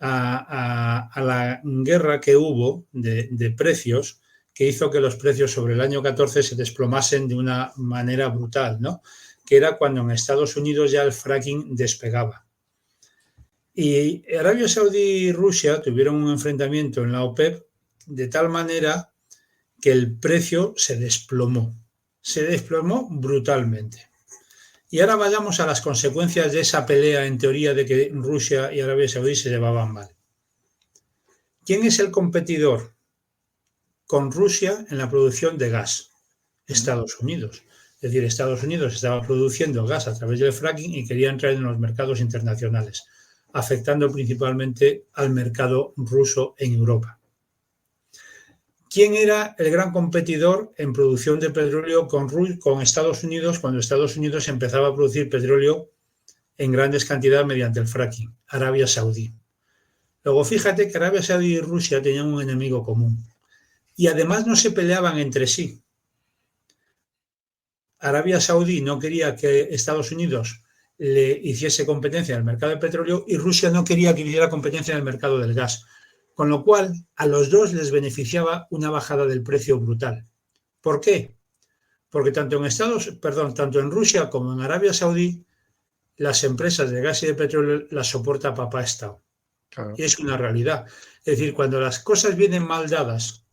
a la guerra que hubo de precios, que hizo que los precios sobre el año 14 se desplomasen de una manera brutal, ¿no? Que era cuando en Estados Unidos ya el fracking despegaba. Y Arabia Saudí y Rusia tuvieron un enfrentamiento en la OPEP de tal manera que el precio se desplomó brutalmente. Y ahora vayamos a las consecuencias de esa pelea, en teoría, de que Rusia y Arabia Saudí se llevaban mal. ¿Quién es el competidor con Rusia en la producción de gas? Estados Unidos. Es decir, Estados Unidos estaba produciendo gas a través del fracking y quería entrar en los mercados internacionales, afectando principalmente al mercado ruso en Europa. ¿Quién era el gran competidor en producción de petróleo con Estados Unidos cuando Estados Unidos empezaba a producir petróleo en grandes cantidades mediante el fracking? Arabia Saudí. Luego fíjate que Arabia Saudí y Rusia tenían un enemigo común y además no se peleaban entre sí. Arabia Saudí no quería que Estados Unidos le hiciese competencia en el mercado del petróleo y Rusia no quería que hiciera competencia en el mercado del gas. Con lo cual, a los dos les beneficiaba una bajada del precio brutal. ¿Por qué? Porque tanto en Rusia como en Arabia Saudí, las empresas de gas y de petróleo las soporta papá Estado. Claro. Y es una realidad. Es decir, cuando las cosas vienen mal dadas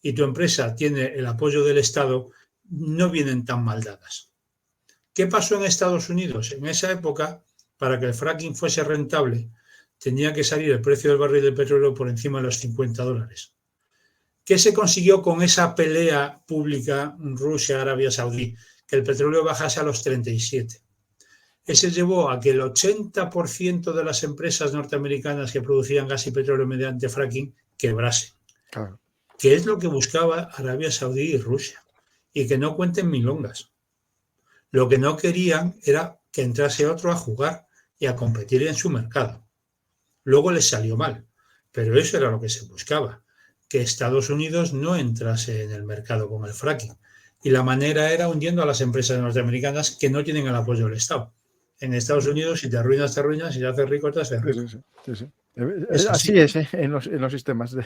y tu empresa tiene el apoyo del Estado, no vienen tan mal dadas. ¿Qué pasó en Estados Unidos? En esa época, para que el fracking fuese rentable, tenía que salir el precio del barril de petróleo por encima de los $50. ¿Qué se consiguió con esa pelea pública Rusia-Arabia Saudí? Que el petróleo bajase a los 37. Ese llevó a que el 80% de las empresas norteamericanas que producían gas y petróleo mediante fracking quebrasen. Claro. Que es lo que buscaba Arabia Saudí y Rusia. Y que no cuenten milongas. Lo que no querían era que entrase otro a jugar y a competir en su mercado. Luego les salió mal, pero eso era lo que se buscaba, que Estados Unidos no entrase en el mercado con el fracking. Y la manera era hundiendo a las empresas norteamericanas que no tienen el apoyo del Estado. En Estados Unidos, si te arruinas, te arruinas, si te haces rico, te haces rico. Sí. Así es, en los sistemas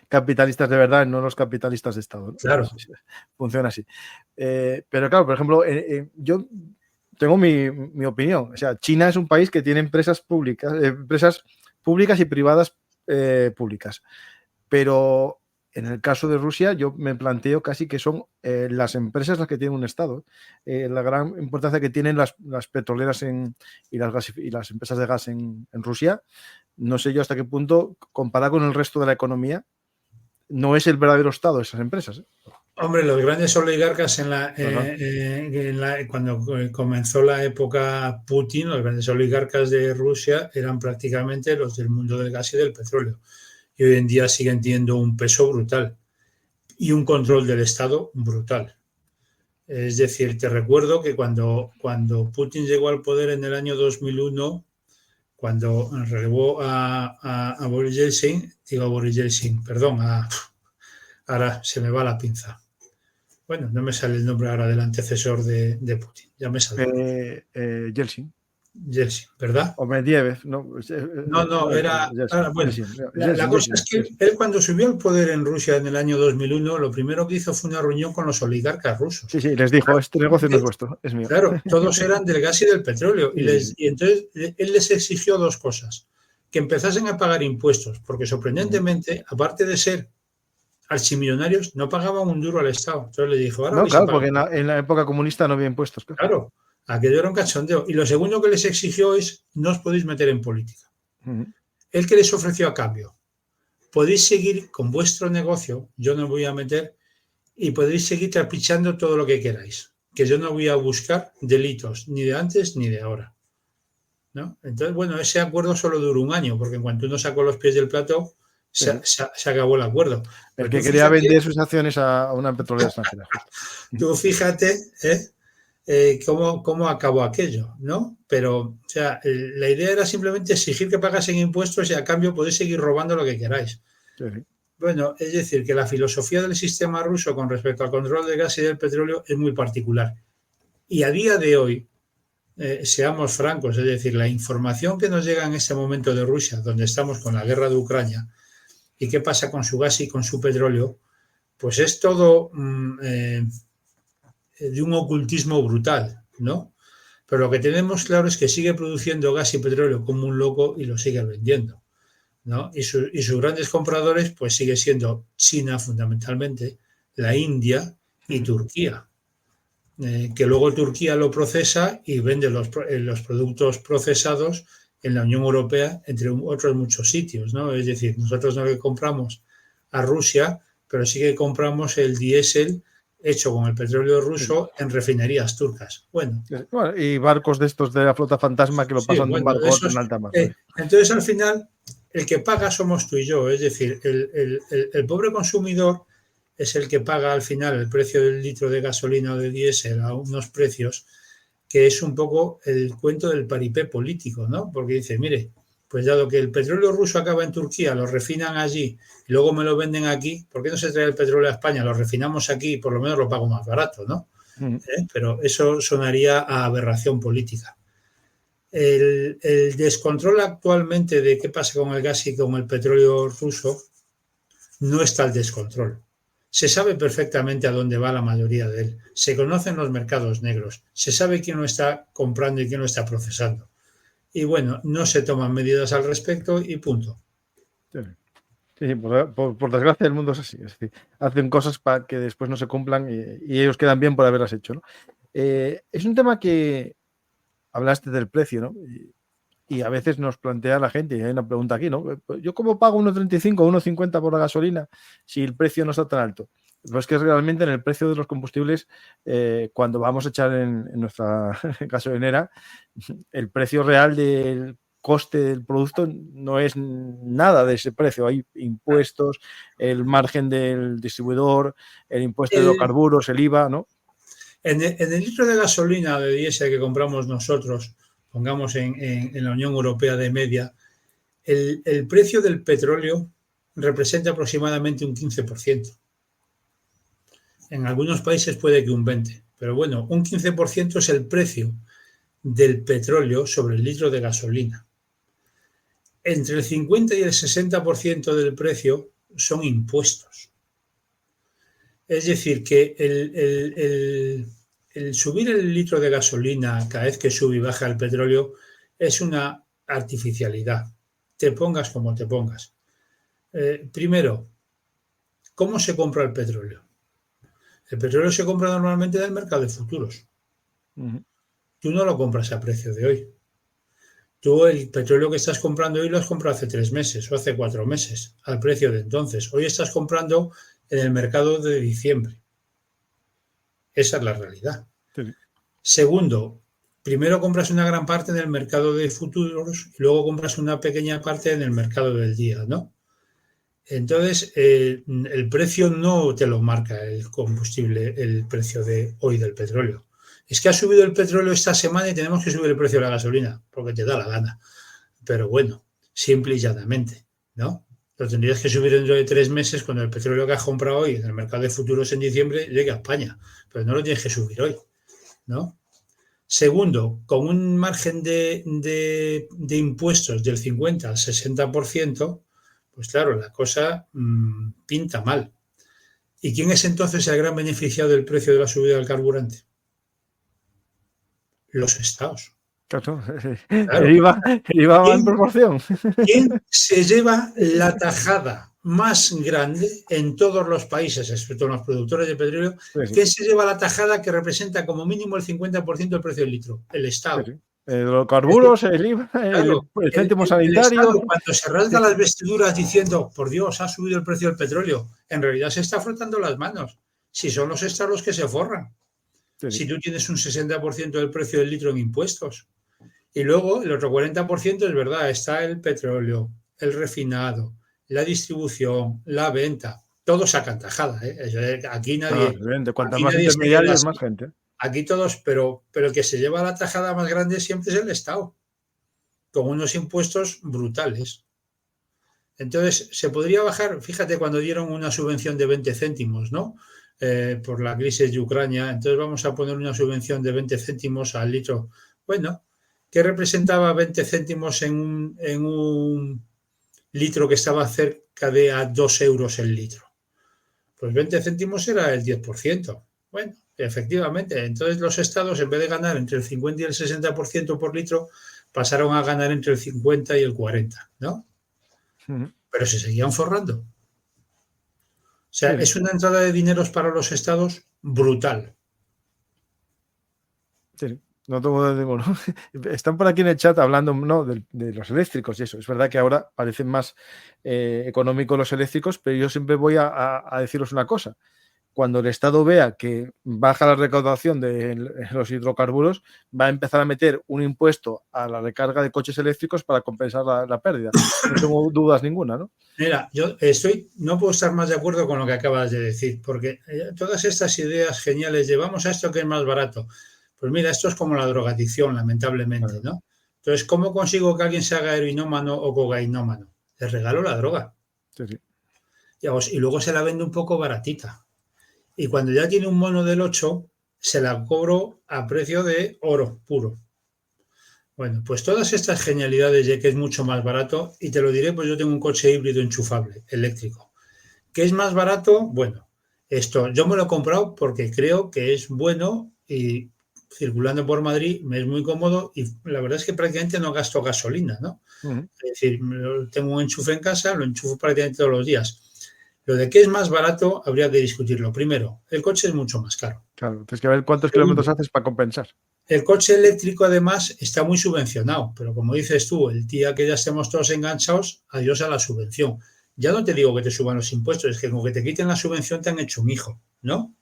capitalistas de verdad, no los capitalistas de Estado, ¿no? Claro. Funciona así. Pero claro, por ejemplo, yo tengo mi opinión. O sea, China es un país que tiene empresas públicas y privadas públicas. Pero en el caso de Rusia, yo me planteo casi que son las empresas las que tienen un Estado. La gran importancia que tienen las petroleras y las empresas de gas en Rusia, no sé yo hasta qué punto, comparado con el resto de la economía, no es el verdadero Estado de esas empresas. Hombre, los grandes oligarcas cuando comenzó la época Putin, los grandes oligarcas de Rusia eran prácticamente los del mundo del gas y del petróleo. Y hoy en día siguen teniendo un peso brutal y un control del Estado brutal. Es decir, te recuerdo que cuando Putin llegó al poder en el año 2001, cuando relevó a Boris Yeltsin, perdón, ahora se me va la pinza. Bueno, no me sale el nombre ahora del antecesor de Putin, ya me saldrá. Yeltsin. Yeltsin, ¿verdad? O Medvedev, ¿no? No, era... bueno, la cosa es que él cuando subió al poder en Rusia en el año 2001, lo primero que hizo fue una reunión con los oligarcas rusos. Sí, les dijo, este negocio no es vuestro, es mío. Claro, todos eran del gas y del petróleo. Y entonces él les exigió dos cosas. Que empezasen a pagar impuestos, porque sorprendentemente, aparte de ser archimillonarios, no pagaban un duro al Estado. Entonces le dijo, ahora no, claro, porque en la época comunista no había impuestos. Claro, aquello era un cachondeo. Y lo segundo que les exigió es, no os podéis meter en política. ¿El que les ofreció a cambio? Podéis seguir con vuestro negocio, yo no voy a meter, y podéis seguir trapichando todo lo que queráis, que yo no voy a buscar delitos, ni de antes ni de ahora, ¿no? Entonces, bueno, ese acuerdo solo duró un año, porque en cuanto uno sacó los pies del plato, se acabó el acuerdo. El que quería vender sus acciones a una petrolera extranjera. Tú fíjate, cómo acabó aquello, ¿no? Pero, o sea, la idea era simplemente exigir que pagasen impuestos y a cambio podéis seguir robando lo que queráis. Sí. Bueno, es decir, que la filosofía del sistema ruso con respecto al control del gas y del petróleo es muy particular. Y a día de hoy, seamos francos, es decir, la información que nos llega en este momento de Rusia, donde estamos con la guerra de Ucrania, y qué pasa con su gas y con su petróleo, pues es todo de un ocultismo brutal, ¿no? Pero lo que tenemos claro es que sigue produciendo gas y petróleo como un loco y lo sigue vendiendo, ¿no? Y sus grandes compradores pues sigue siendo China fundamentalmente, la India y Turquía, que luego Turquía lo procesa y vende los productos procesados en la Unión Europea, entre otros muchos sitios, ¿no? Es decir, nosotros no le compramos a Rusia, pero sí que compramos el diésel hecho con el petróleo ruso en refinerías turcas. Bueno, y barcos de estos de la flota fantasma que lo pasan de un barco a otro en alta mar. Entonces, al final, el que paga somos tú y yo. Es decir, el pobre consumidor es el que paga al final el precio del litro de gasolina o de diésel a unos precios que es un poco el cuento del paripé político, ¿no? Porque dice, mire, pues dado que el petróleo ruso acaba en Turquía, lo refinan allí y luego me lo venden aquí, ¿por qué no se trae el petróleo a España? Lo refinamos aquí y por lo menos lo pago más barato, ¿no? Pero eso sonaría a aberración política. El descontrol actualmente de qué pasa con el gas y con el petróleo ruso no está el descontrol. Se sabe perfectamente a dónde va la mayoría de él. Se conocen los mercados negros. Se sabe quién lo está comprando y quién lo está procesando. Y bueno, no se toman medidas al respecto y punto. Sí, por desgracia el mundo es así. Es decir, hacen cosas para que después no se cumplan y ellos quedan bien por haberlas hecho, ¿no? Es un tema que hablaste del precio, ¿no? Y a veces nos plantea la gente, y hay una pregunta aquí, ¿no? ¿Yo cómo pago 1,35 o 1,50 por la gasolina si el precio no está tan alto? Pues que es realmente en el precio de los combustibles, cuando vamos a echar en nuestra gasolinera, el precio real del coste del producto no es nada de ese precio. Hay impuestos, el margen del distribuidor, el impuesto de hidrocarburos, el IVA, ¿no? En el litro de gasolina de diésel que compramos nosotros, pongamos en la Unión Europea de media, el precio del petróleo representa aproximadamente un 15%. En algunos países puede que un 20%, pero bueno, un 15% es el precio del petróleo sobre el litro de gasolina. Entre el 50 y el 60% del precio son impuestos. Es decir, que el subir el litro de gasolina cada vez que sube y baja el petróleo es una artificialidad. Te pongas como te pongas. Primero, ¿cómo se compra el petróleo? El petróleo se compra normalmente en el mercado de futuros. Tú no lo compras a precio de hoy. Tú el petróleo que estás comprando hoy lo has comprado hace 3 meses o hace 4 meses, al precio de entonces. Hoy estás comprando en el mercado de diciembre. Esa es la realidad. Sí. Segundo, primero compras una gran parte en el mercado de futuros y luego compras una pequeña parte en el mercado del día, ¿no? Entonces, el precio no te lo marca el combustible, el precio de hoy del petróleo. Es que ha subido el petróleo esta semana y tenemos que subir el precio de la gasolina, porque te da la gana. Pero bueno, simple y llanamente, ¿no? Lo tendrías que subir dentro de 3 meses cuando el petróleo que has comprado hoy en el mercado de futuros en diciembre llegue a España. Pero no lo tienes que subir hoy, ¿no? Segundo, con un margen de impuestos del 50 al 60%, pues claro, la cosa pinta mal. ¿Y quién es entonces el gran beneficiado del precio de la subida del carburante? Los estados. Claro, Claro. el IVA va en ¿Quién, proporción. quién se lleva la tajada más grande en todos los países, excepto en los productores de petróleo? Sí, sí, ¿Quién se lleva la tajada que representa como mínimo el 50% del precio del litro? El sí, Estado. sí. Los Es decir, carburos, el IVA, claro, el céntimo el Estado, sanitario. cuando se rasga las vestiduras diciendo, por Dios, ha subido el precio del petróleo, en realidad se está frotando las manos. Si son los estados los que se forran. Sí, sí. Si tú tienes un 60% del precio del litro en impuestos. Y luego el otro 40% es verdad, está el petróleo, el refinado, la distribución, la venta. Todos sacan tajada. Aquí No, nadie, evidente. Cuantas aquí más nadie se queda intermediarios, así. más gente. Aquí todos, pero el que se lleva la tajada más grande siempre es el Estado, con unos impuestos brutales. Entonces, se podría bajar, fíjate, cuando dieron una subvención de 20 céntimos, ¿no? Por la crisis de Ucrania, entonces vamos a poner una subvención de 20 céntimos al litro. Bueno, ¿qué representaba 20 céntimos en un litro que estaba cerca de a 2 euros el litro? Pues 20 céntimos era el 10%. Bueno, efectivamente, entonces los estados, en vez de ganar entre el 50 y el 60% por litro, pasaron a ganar entre el 50 y el 40, ¿no? Pero se seguían forrando. O sea, Sí, sí. es una entrada de dineros para los estados brutal. Sí, sí. No tengo duda ninguno. Están por aquí en el chat hablando, ¿no?, de los eléctricos y eso. Es verdad que ahora parecen más económicos los eléctricos, pero yo siempre voy a deciros una cosa. Cuando el Estado vea que baja la recaudación de los hidrocarburos, va a empezar a meter un impuesto a la recarga de coches eléctricos para compensar la pérdida. No tengo dudas ninguna, ¿no? Mira, yo no puedo estar más de acuerdo con lo que acabas de decir, porque todas estas ideas geniales de vamos a esto que es más barato, pues mira, esto es como la drogadicción, lamentablemente, Claro. ¿no? Entonces, ¿cómo consigo que alguien se haga heroinómano o cocainómano? Le regalo la droga Sí, sí. y luego se la vendo un poco baratita. Y cuando ya tiene un mono del 8, se la cobro a precio de oro puro. Bueno, pues todas estas genialidades de que es mucho más barato, y te lo diré, pues yo tengo un coche híbrido enchufable, eléctrico. ¿Qué es más barato? Bueno, esto yo me lo he comprado porque creo que es bueno y circulando por Madrid me es muy cómodo y la verdad es que prácticamente no gasto gasolina, ¿no? Uh-huh. Es decir, tengo un enchufe en casa, lo enchufo prácticamente todos los días. Lo de qué es más barato habría que discutirlo. Primero, el coche es mucho más caro. Claro, tienes que ver cuántos Segundo, kilómetros haces para compensar. el coche eléctrico además está muy subvencionado, pero como dices tú, el día que ya estemos todos enganchados, adiós a la subvención. Ya no te digo que te suban los impuestos, es que como que te quiten la subvención te han hecho un hijo, ¿no?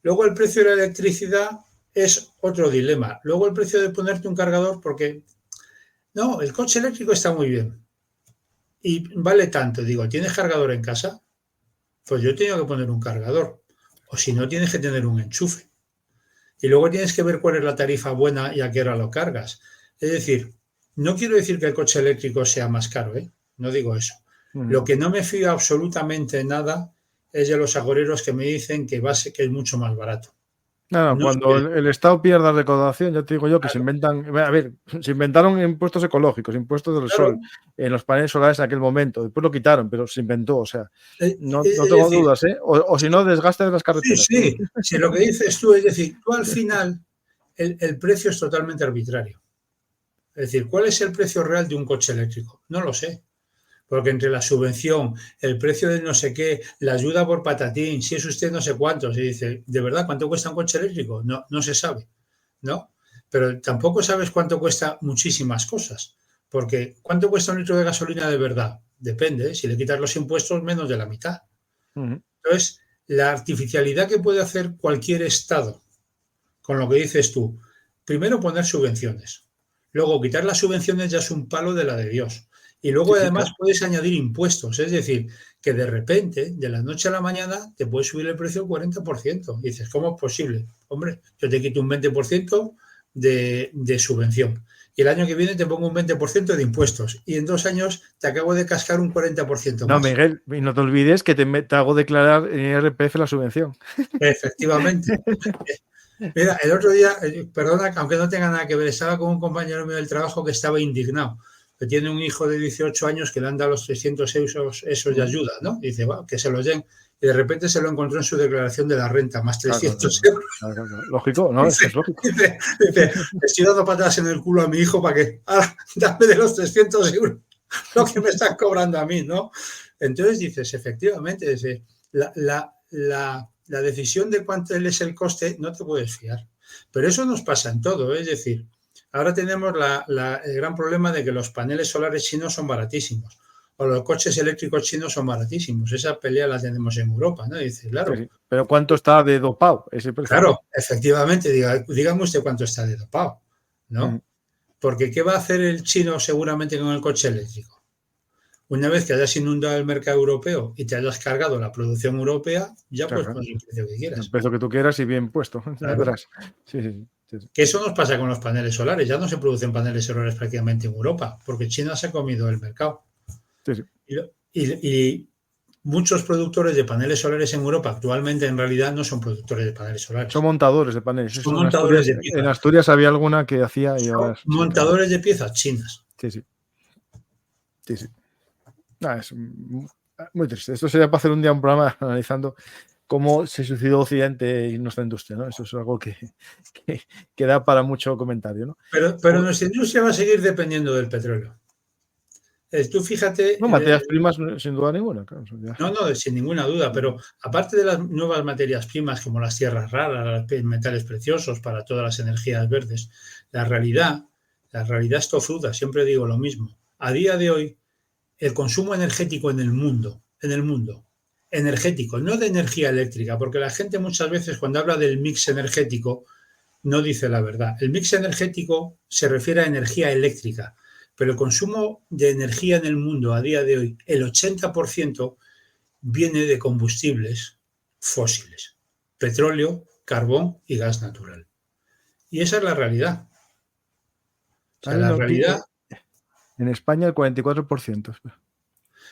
Luego el precio de la electricidad es otro dilema. Luego el precio de ponerte un cargador, porque no, el coche eléctrico está muy bien y vale tanto. Digo, ¿tienes cargador en casa? Pues yo he tenido que poner un cargador. O si no, tienes que tener un enchufe. Y luego tienes que ver cuál es la tarifa buena y a qué hora lo cargas. Es decir, no quiero decir que el coche eléctrico sea más caro, ¿eh? No digo eso. Lo que no me fío absolutamente nada es de los agoreros que me dicen que es mucho más barato. No, No cuando soy el Estado pierda recaudación, ya te digo yo que se claro, inventan, a ver, se inventaron impuestos ecológicos, impuestos del claro. sol, en los paneles solares en aquel momento, después lo quitaron, pero se inventó, o sea, no Es tengo decir, dudas, ¿eh? O si no, desgaste de las sí, carreteras. sí, si lo que dices tú es decir, tú al final el precio es totalmente arbitrario. Es decir, ¿cuál es el precio real de un coche eléctrico? No lo sé. Porque entre la subvención, el precio de no sé qué, la ayuda por patatín, si es usted no sé cuántos, y dice, ¿de verdad cuánto cuesta un coche eléctrico? No, no se sabe, ¿no? Pero tampoco sabes cuánto cuesta muchísimas cosas, porque ¿cuánto cuesta un litro de gasolina de verdad? Depende, ¿eh? Si le quitas los impuestos, menos de la mitad. Entonces, la artificialidad que puede hacer cualquier Estado con lo que dices tú, primero poner subvenciones, luego quitar las subvenciones ya es un palo de la de Dios. Y luego Sí, sí, además claro. puedes añadir impuestos, es decir, que de repente, de la noche a la mañana, te puede subir el precio el 40%. Y dices, ¿cómo es posible? Hombre, yo te quito un 20% de subvención. Y el año que viene te pongo un 20% de impuestos. Y en 2 años te acabo de cascar un 40% No, más. Miguel, y no te olvides que te hago declarar en IRPF la subvención. Efectivamente. Mira, el otro día, perdona, aunque no tenga nada que ver, estaba con un compañero mío del trabajo que estaba indignado, que tiene un hijo de 18 años que le han dado los 300 euros esos de ayuda, ¿no? Y dice, bueno, que se los den. Y de repente se lo encontró en su declaración de la renta, más Claro, 300 claro, euros. claro, claro. Lógico, no, es que Dice, es lógico. le estoy dando patadas en el culo a mi hijo para que, dame de los 300 euros lo que me están cobrando a mí, ¿no? Entonces dices, efectivamente, dice, la decisión de cuánto es el coste no te puedes fiar. Pero eso nos pasa en todo, es decir, ahora tenemos el gran problema de que los paneles solares chinos son baratísimos o los coches eléctricos chinos son baratísimos. Esa pelea la tenemos en Europa, ¿no? Y dice, Sí, claro, sí. Pero ¿cuánto está de dopado ese precio? claro, efectivamente, dígame usted cuánto está de dopado, Ujú. ¿no? Porque ¿qué va a hacer el chino seguramente con el coche eléctrico? Una vez que hayas inundado el mercado europeo y te hayas cargado la producción europea, ya Claro, puedes claro. poner el precio que El quieras. precio que tú quieras y bien puesto, ya Claro. verás. Sí, sí, sí, sí. Que eso nos pasa con los paneles solares. Ya no se producen paneles solares prácticamente en Europa, porque China se ha comido el mercado. Sí, sí. Y muchos productores de paneles solares en Europa actualmente en realidad no son productores de paneles Son solares. montadores de paneles. Son Eso montadores de En piezas. Asturias había alguna que hacía y Son ahora sí, claro. montadores de piezas chinas. Sí, sí, sí, sí. Es muy triste. Esto sería para hacer un día un programa analizando cómo se suicidó Occidente y nuestra industria, ¿no? Eso es algo que, que da para mucho comentario, ¿no? Pero nuestra industria va a seguir dependiendo del petróleo. Tú fíjate, No, materias primas, sin duda ninguna, claro. Ya. no, no, sin ninguna duda, pero aparte de las nuevas materias primas como las tierras raras, los metales preciosos para todas las energías verdes, la realidad, la realidad es tozuda, siempre digo lo mismo. A día de hoy, el consumo energético en el mundo, energético, no de energía eléctrica, porque la gente muchas veces cuando habla del mix energético no dice la verdad. El mix energético se refiere a energía eléctrica, pero el consumo de energía en el mundo a día de hoy, el 80% viene de combustibles fósiles, petróleo, carbón y gas natural. Y esa es la realidad. O sea, Hay la uno aquí, realidad, en España el 44%.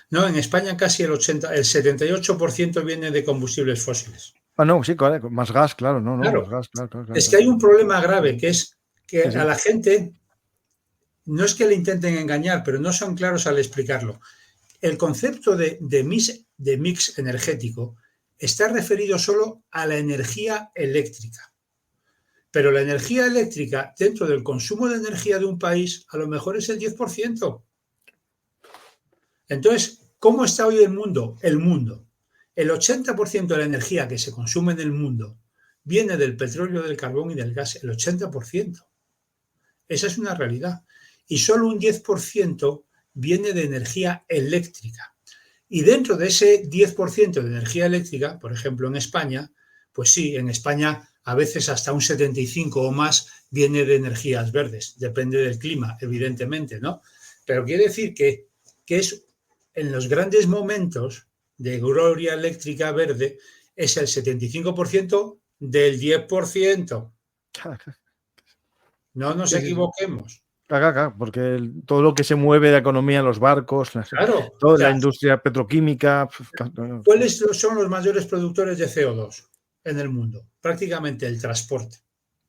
no, en España casi el 78% viene de combustibles fósiles. Ah, no, sí, claro, más gas, claro, no, no, Claro, más gas, claro, claro, claro, es que claro. hay un problema grave que es que Sí, a sí. la gente no es que le intenten engañar, pero no son claros al explicarlo. El concepto de mix energético está referido solo a la energía eléctrica. Pero la energía eléctrica dentro del consumo de energía de un país a lo mejor es el 10%. Entonces, ¿cómo está hoy el mundo? El mundo. El 80% de la energía que se consume en el mundo viene del petróleo, del carbón y del gas. El 80%. Esa es una realidad. Y solo un 10% viene de energía eléctrica. Y dentro de ese 10% de energía eléctrica, por ejemplo en España, pues sí, en España a veces hasta un 75 o más viene de energías verdes, depende del clima, evidentemente, ¿no? Pero quiere decir que es en los grandes momentos de gloria eléctrica verde, es el 75% del 10%. No nos Sí, sí, sí. equivoquemos. Claro, claro, porque todo lo que se mueve de la economía, los barcos, Claro, o toda la sea, industria petroquímica. ¿cuáles son los mayores productores de CO2 en el mundo? Prácticamente el transporte.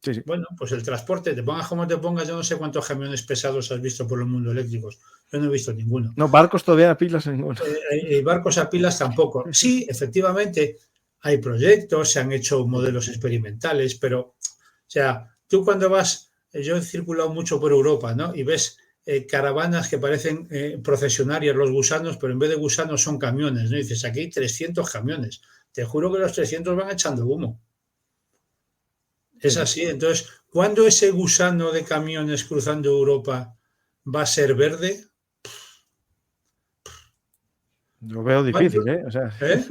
Sí, sí. Bueno, pues el transporte, te pongas como te pongas, yo no sé cuántos camiones pesados has visto por el mundo eléctricos. Yo no he visto ninguno. No, barcos todavía pilas en ninguno. Barcos a pilas tampoco. Sí, efectivamente, hay proyectos, se han hecho modelos experimentales, pero, o sea, tú cuando vas, yo he circulado mucho por Europa, ¿no? Y ves caravanas que parecen procesionarias, los gusanos, pero en vez de gusanos son camiones, ¿no? Y dices, aquí hay 300 camiones. Te juro que los 300 van echando humo. Es Sí, sí. así. Entonces, ¿cuándo ese gusano de camiones cruzando Europa va a ser verde? Lo veo difícil, ¿eh? O sea, ¿Eh?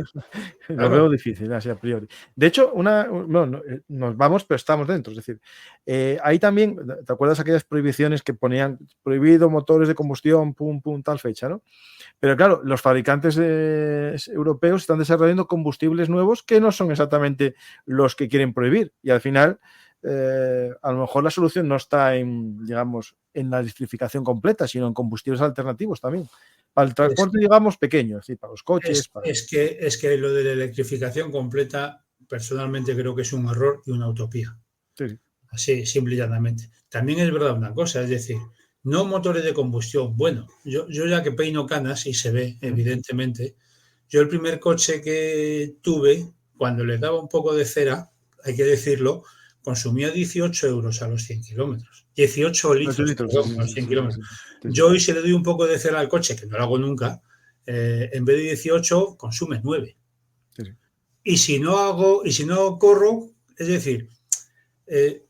lo Claro. veo difícil, así a priori. De hecho, nos vamos, pero estamos dentro. Es decir, ahí también, ¿te acuerdas aquellas prohibiciones que ponían prohibido motores de combustión, pum, pum, tal fecha, ¿no? Pero claro, los fabricantes europeos están desarrollando combustibles nuevos que no son exactamente los que quieren prohibir. Y al final, a lo mejor la solución no está en, digamos, en la electrificación completa, sino en combustibles alternativos también. Para el transporte, digamos, pequeño, ¿sí? Para los coches. Es que lo de la electrificación completa, personalmente creo que es un error y una utopía. Sí. Así, simple y llanamente. También es verdad una cosa, es decir, no motores de combustión. Bueno, yo ya que peino canas y se ve, evidentemente, yo el primer coche que tuve, cuando le daba un poco de cera, hay que decirlo, consumía 18 euros a los 100 kilómetros. 18 litros, perdón, a los 100 kilómetros. Yo hoy si le doy un poco de cera al coche, que no lo hago nunca, en vez de 18 consume 9. Y si no corro, es decir,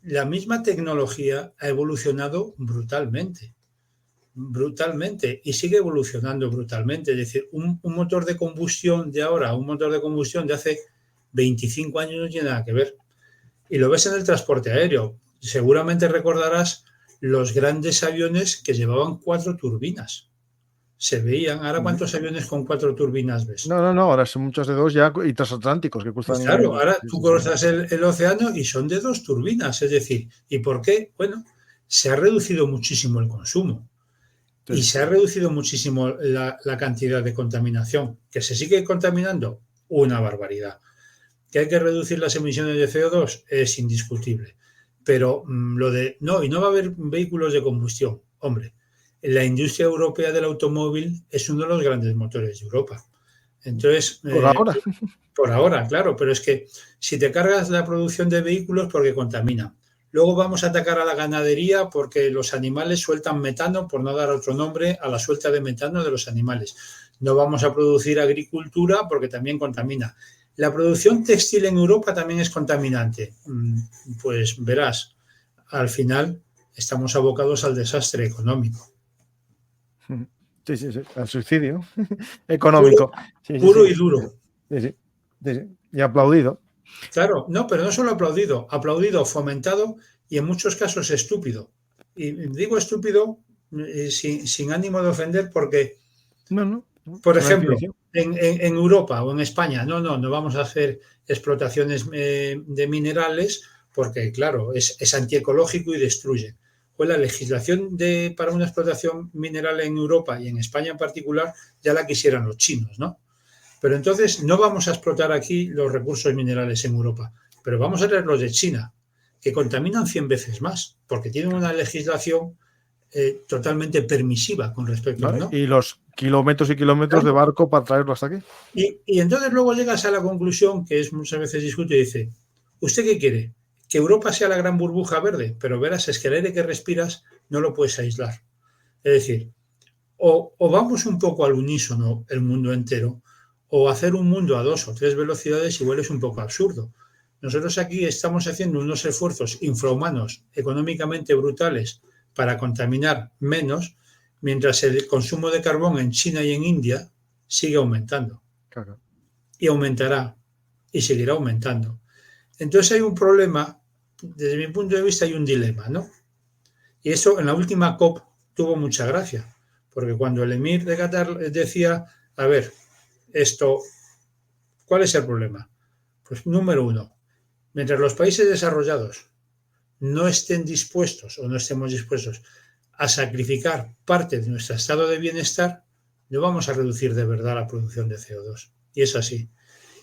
la misma tecnología ha evolucionado brutalmente y sigue evolucionando brutalmente. Es decir, un motor de combustión de ahora, un motor de combustión de hace 25 años no tiene nada que ver. Y lo ves en el transporte aéreo. Seguramente recordarás los grandes aviones que llevaban 4 turbinas. Se veían. Ahora, ¿cuántos aviones con 4 turbinas ves? No, ahora son muchos de 2 ya y transatlánticos que cruzan. Pues claro, ahora tú cruzas el océano y son de 2 turbinas. Es decir, ¿y por qué? Bueno, se ha reducido muchísimo el consumo. Y se ha reducido muchísimo la cantidad de contaminación. ¿Que se sigue contaminando? Una barbaridad. ¿Que hay que reducir las emisiones de CO2? Es indiscutible. Pero no va a haber vehículos de combustión. Hombre, la industria europea del automóvil es uno de los grandes motores de Europa. Entonces, por ahora, claro, pero es que si te cargas la producción de vehículos porque contamina. Luego vamos a atacar a la ganadería porque los animales sueltan metano, por no dar otro nombre a la suelta de metano de los animales. No vamos a producir agricultura porque también contamina. La producción textil en Europa también es contaminante. Pues verás, al final estamos abocados al desastre económico. Sí, al suicidio económico. Puro y duro. Sí. Y aplaudido. Claro, no, pero no solo aplaudido, fomentado y en muchos casos estúpido. Y digo estúpido sin ánimo de ofender porque, por ejemplo, en Europa o en España, no vamos a hacer explotaciones de minerales porque, claro, es antiecológico y destruye. Pues la legislación para una explotación mineral en Europa y en España en particular ya la quisieran los chinos, ¿no? Pero entonces no vamos a explotar aquí los recursos minerales en Europa, pero vamos a traer los de China, que contaminan 100 veces más, porque tienen una legislación totalmente permisiva con respecto a... ¿no? Y los kilómetros y kilómetros de barco para traerlo hasta aquí. Y entonces luego llegas a la conclusión, que es muchas veces discute, y dice, ¿usted qué quiere? Que Europa sea la gran burbuja verde, pero verás, es que el aire que respiras no lo puedes aislar. Es decir, o vamos un poco al unísono el mundo entero, o hacer un mundo a 2 o 3 velocidades igual es un poco absurdo. Nosotros aquí estamos haciendo unos esfuerzos infrahumanos, económicamente brutales, para contaminar menos, mientras el consumo de carbón en China y en India sigue aumentando. Claro. Y aumentará, y seguirá aumentando. Entonces hay un problema, desde mi punto de vista hay un dilema, ¿no? Y eso en la última COP tuvo mucha gracia, porque cuando el emir de Qatar decía, a ver, ¿cuál es el problema? Pues número 1, mientras los países desarrollados no estén dispuestos o no estemos dispuestos a sacrificar parte de nuestro estado de bienestar, no vamos a reducir de verdad la producción de CO2. Y es así.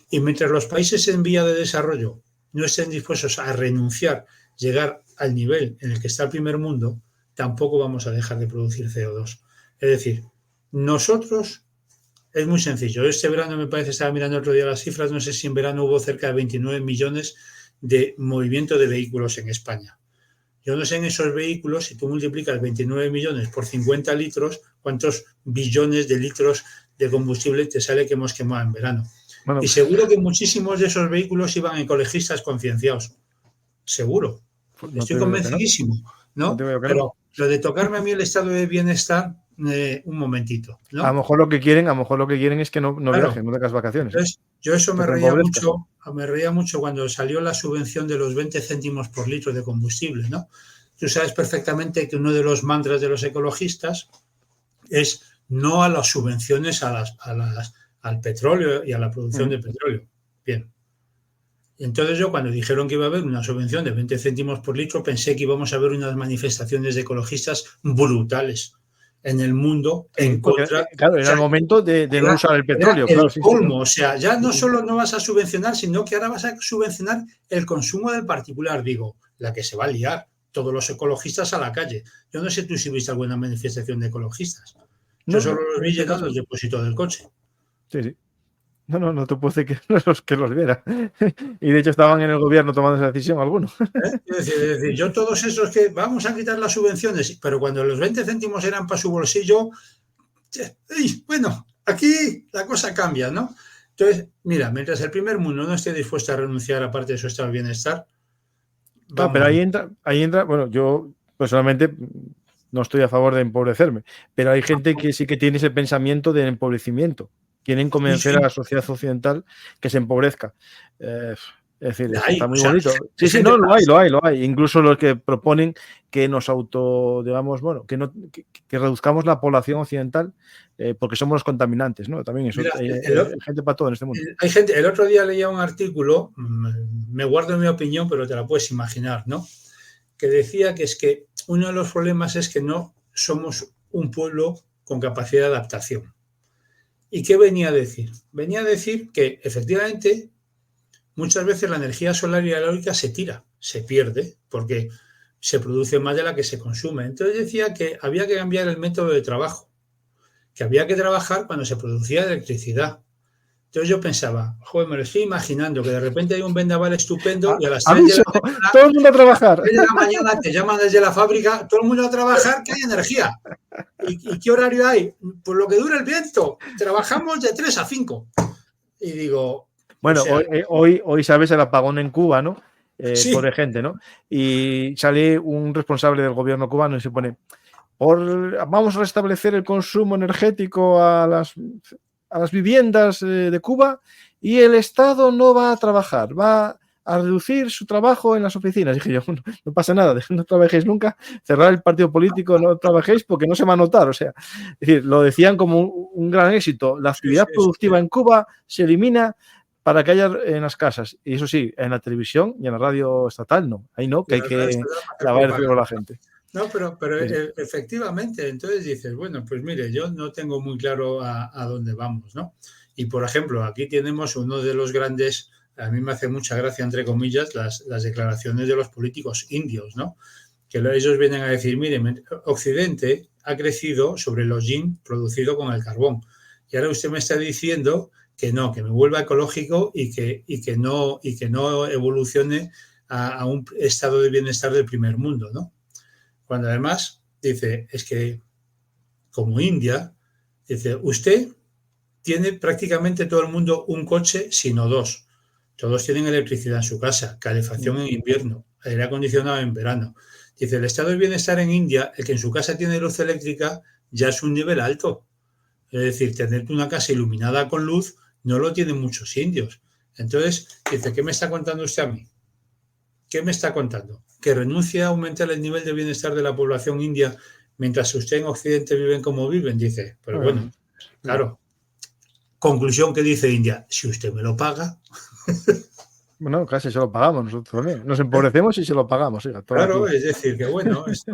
Y mientras los países en vía de desarrollo no estén dispuestos a renunciar, llegar al nivel en el que está el primer mundo, tampoco vamos a dejar de producir CO2. Es decir, nosotros... Es muy sencillo. Este verano me parece, estaba mirando el otro día las cifras, no sé si en verano hubo cerca de 29 millones de movimiento de vehículos en España. Yo no sé en esos vehículos, si tú multiplicas 29 millones por 50 litros, cuántos billones de litros de combustible te sale que hemos quemado en verano. Bueno, y seguro que muchísimos de esos vehículos iban ecologistas concienciados. Seguro. Estoy convencidísimo, ¿no? Pero lo de tocarme a mí el estado de bienestar, un momentito, ¿no? A lo mejor lo que quieren es que no Claro. viajes, no tengas vacaciones. Entonces, yo eso Que me te reía empobrezcas. mucho cuando salió la subvención de los 20 céntimos por litro de combustible, ¿no? Tú sabes perfectamente que uno de los mantras de los ecologistas es no a las subvenciones al petróleo y a la producción de petróleo. Bien. Entonces yo cuando dijeron que iba a haber una subvención de 20 céntimos por litro, pensé que íbamos a ver unas manifestaciones de ecologistas brutales en el mundo en Porque, contra. claro, O era sea, el momento de no usar el era petróleo, el claro, sí. colmo. O sea, ya no solo no vas a subvencionar, sino que ahora vas a subvencionar el consumo del particular. Digo, la que se va a liar. Todos los ecologistas a la calle. Yo no sé tú si viste alguna manifestación de ecologistas. Yo solo los En vi este llenando caso. el depósito del coche. Sí. No te puedo decir que los viera. Y de hecho estaban en el gobierno tomando esa decisión algunos. Es decir, yo todos esos que vamos a quitar las subvenciones, pero cuando los 20 céntimos eran para su bolsillo, bueno, aquí la cosa cambia, ¿no? Entonces, mira, mientras el primer mundo no esté dispuesto a renunciar a parte de su estado de bienestar, Claro, pero vamos. ahí entra, bueno, yo personalmente no estoy a favor de empobrecerme, pero hay gente que sí que tiene ese pensamiento de empobrecimiento. Quieren convencer a Sí, la sociedad occidental que se empobrezca. Es decir, eso hay, está o muy sea, bonito. hay Sí, gente no, para lo hay. Incluso los que proponen que nos digamos, bueno, que reduzcamos la población occidental porque somos los contaminantes, ¿no? También eso, mira, hay gente para todo en este mundo. hay gente, el otro día leía un artículo, me guardo mi opinión, pero te la puedes imaginar, ¿no? Que decía que es que uno de los problemas es que no somos un pueblo con capacidad de adaptación. ¿Y qué venía a decir? Venía a decir que efectivamente muchas veces la energía solar y eólica se tira, se pierde, porque se produce más de la que se consume. Entonces decía que había que cambiar el método de trabajo, que había que trabajar cuando se producía electricidad. Entonces yo pensaba, joder, me lo estoy imaginando, que de repente hay un vendaval estupendo y a las 3 de la ¡Aviso! mañana, ¡Todo el mundo a trabajar! 3 de la mañana te llaman desde la fábrica, todo el mundo a trabajar, que hay energía. ¿Y qué horario hay? Pues lo que dura el viento. Trabajamos de 3 a 5. Y digo, Bueno, o sea, hoy sabes el apagón en Cuba, ¿no? sí, Pobre gente, ¿no? Y sale un responsable del gobierno cubano y se pone, vamos a restablecer el consumo energético a las viviendas de Cuba y el Estado no va a trabajar, va a reducir su trabajo en las oficinas. Dije yo, no pasa nada, no trabajéis nunca, cerrar el partido político, no trabajéis porque no se va a notar. O sea, es decir, lo decían como un gran éxito. La sí, actividad sí, sí. productiva en Cuba se elimina para que haya en las casas. Y eso sí, en la televisión y en la radio estatal no. Ahí no, que hay que Hacer lavar el cerebro a la propaganda. gente. No, pero Sí, sí. efectivamente, entonces dices, bueno, pues mire, yo no tengo muy claro a dónde vamos, ¿no? Y por ejemplo, aquí tenemos uno de los grandes, a mí me hace mucha gracia, entre comillas, las declaraciones de los políticos indios, ¿no? Que ellos vienen a decir, mire, Occidente ha crecido sobre el hollín producido con el carbón. Y ahora usted me está diciendo que no, que me vuelva ecológico y que no evolucione a un estado de bienestar del primer mundo, ¿no? Cuando además dice, es que como India, dice, usted tiene prácticamente todo el mundo un coche, sino dos. Todos tienen electricidad en su casa, calefacción en invierno, aire acondicionado en verano. Dice, el estado de bienestar en India, el que en su casa tiene luz eléctrica, ya es un nivel alto. Es decir, tener una casa iluminada con luz no lo tienen muchos indios. Entonces, dice, ¿qué me está contando usted a mí? ¿Qué me está contando? ¿Que renuncia a aumentar el nivel de bienestar de la población india mientras usted en Occidente viven como viven? Dice, pero bueno, claro. Conclusión que dice India, si usted me lo paga. Bueno, casi se lo pagamos nosotros también. Nos empobrecemos y se lo pagamos, fíjate, todo aquí. Claro, es decir, que bueno, esto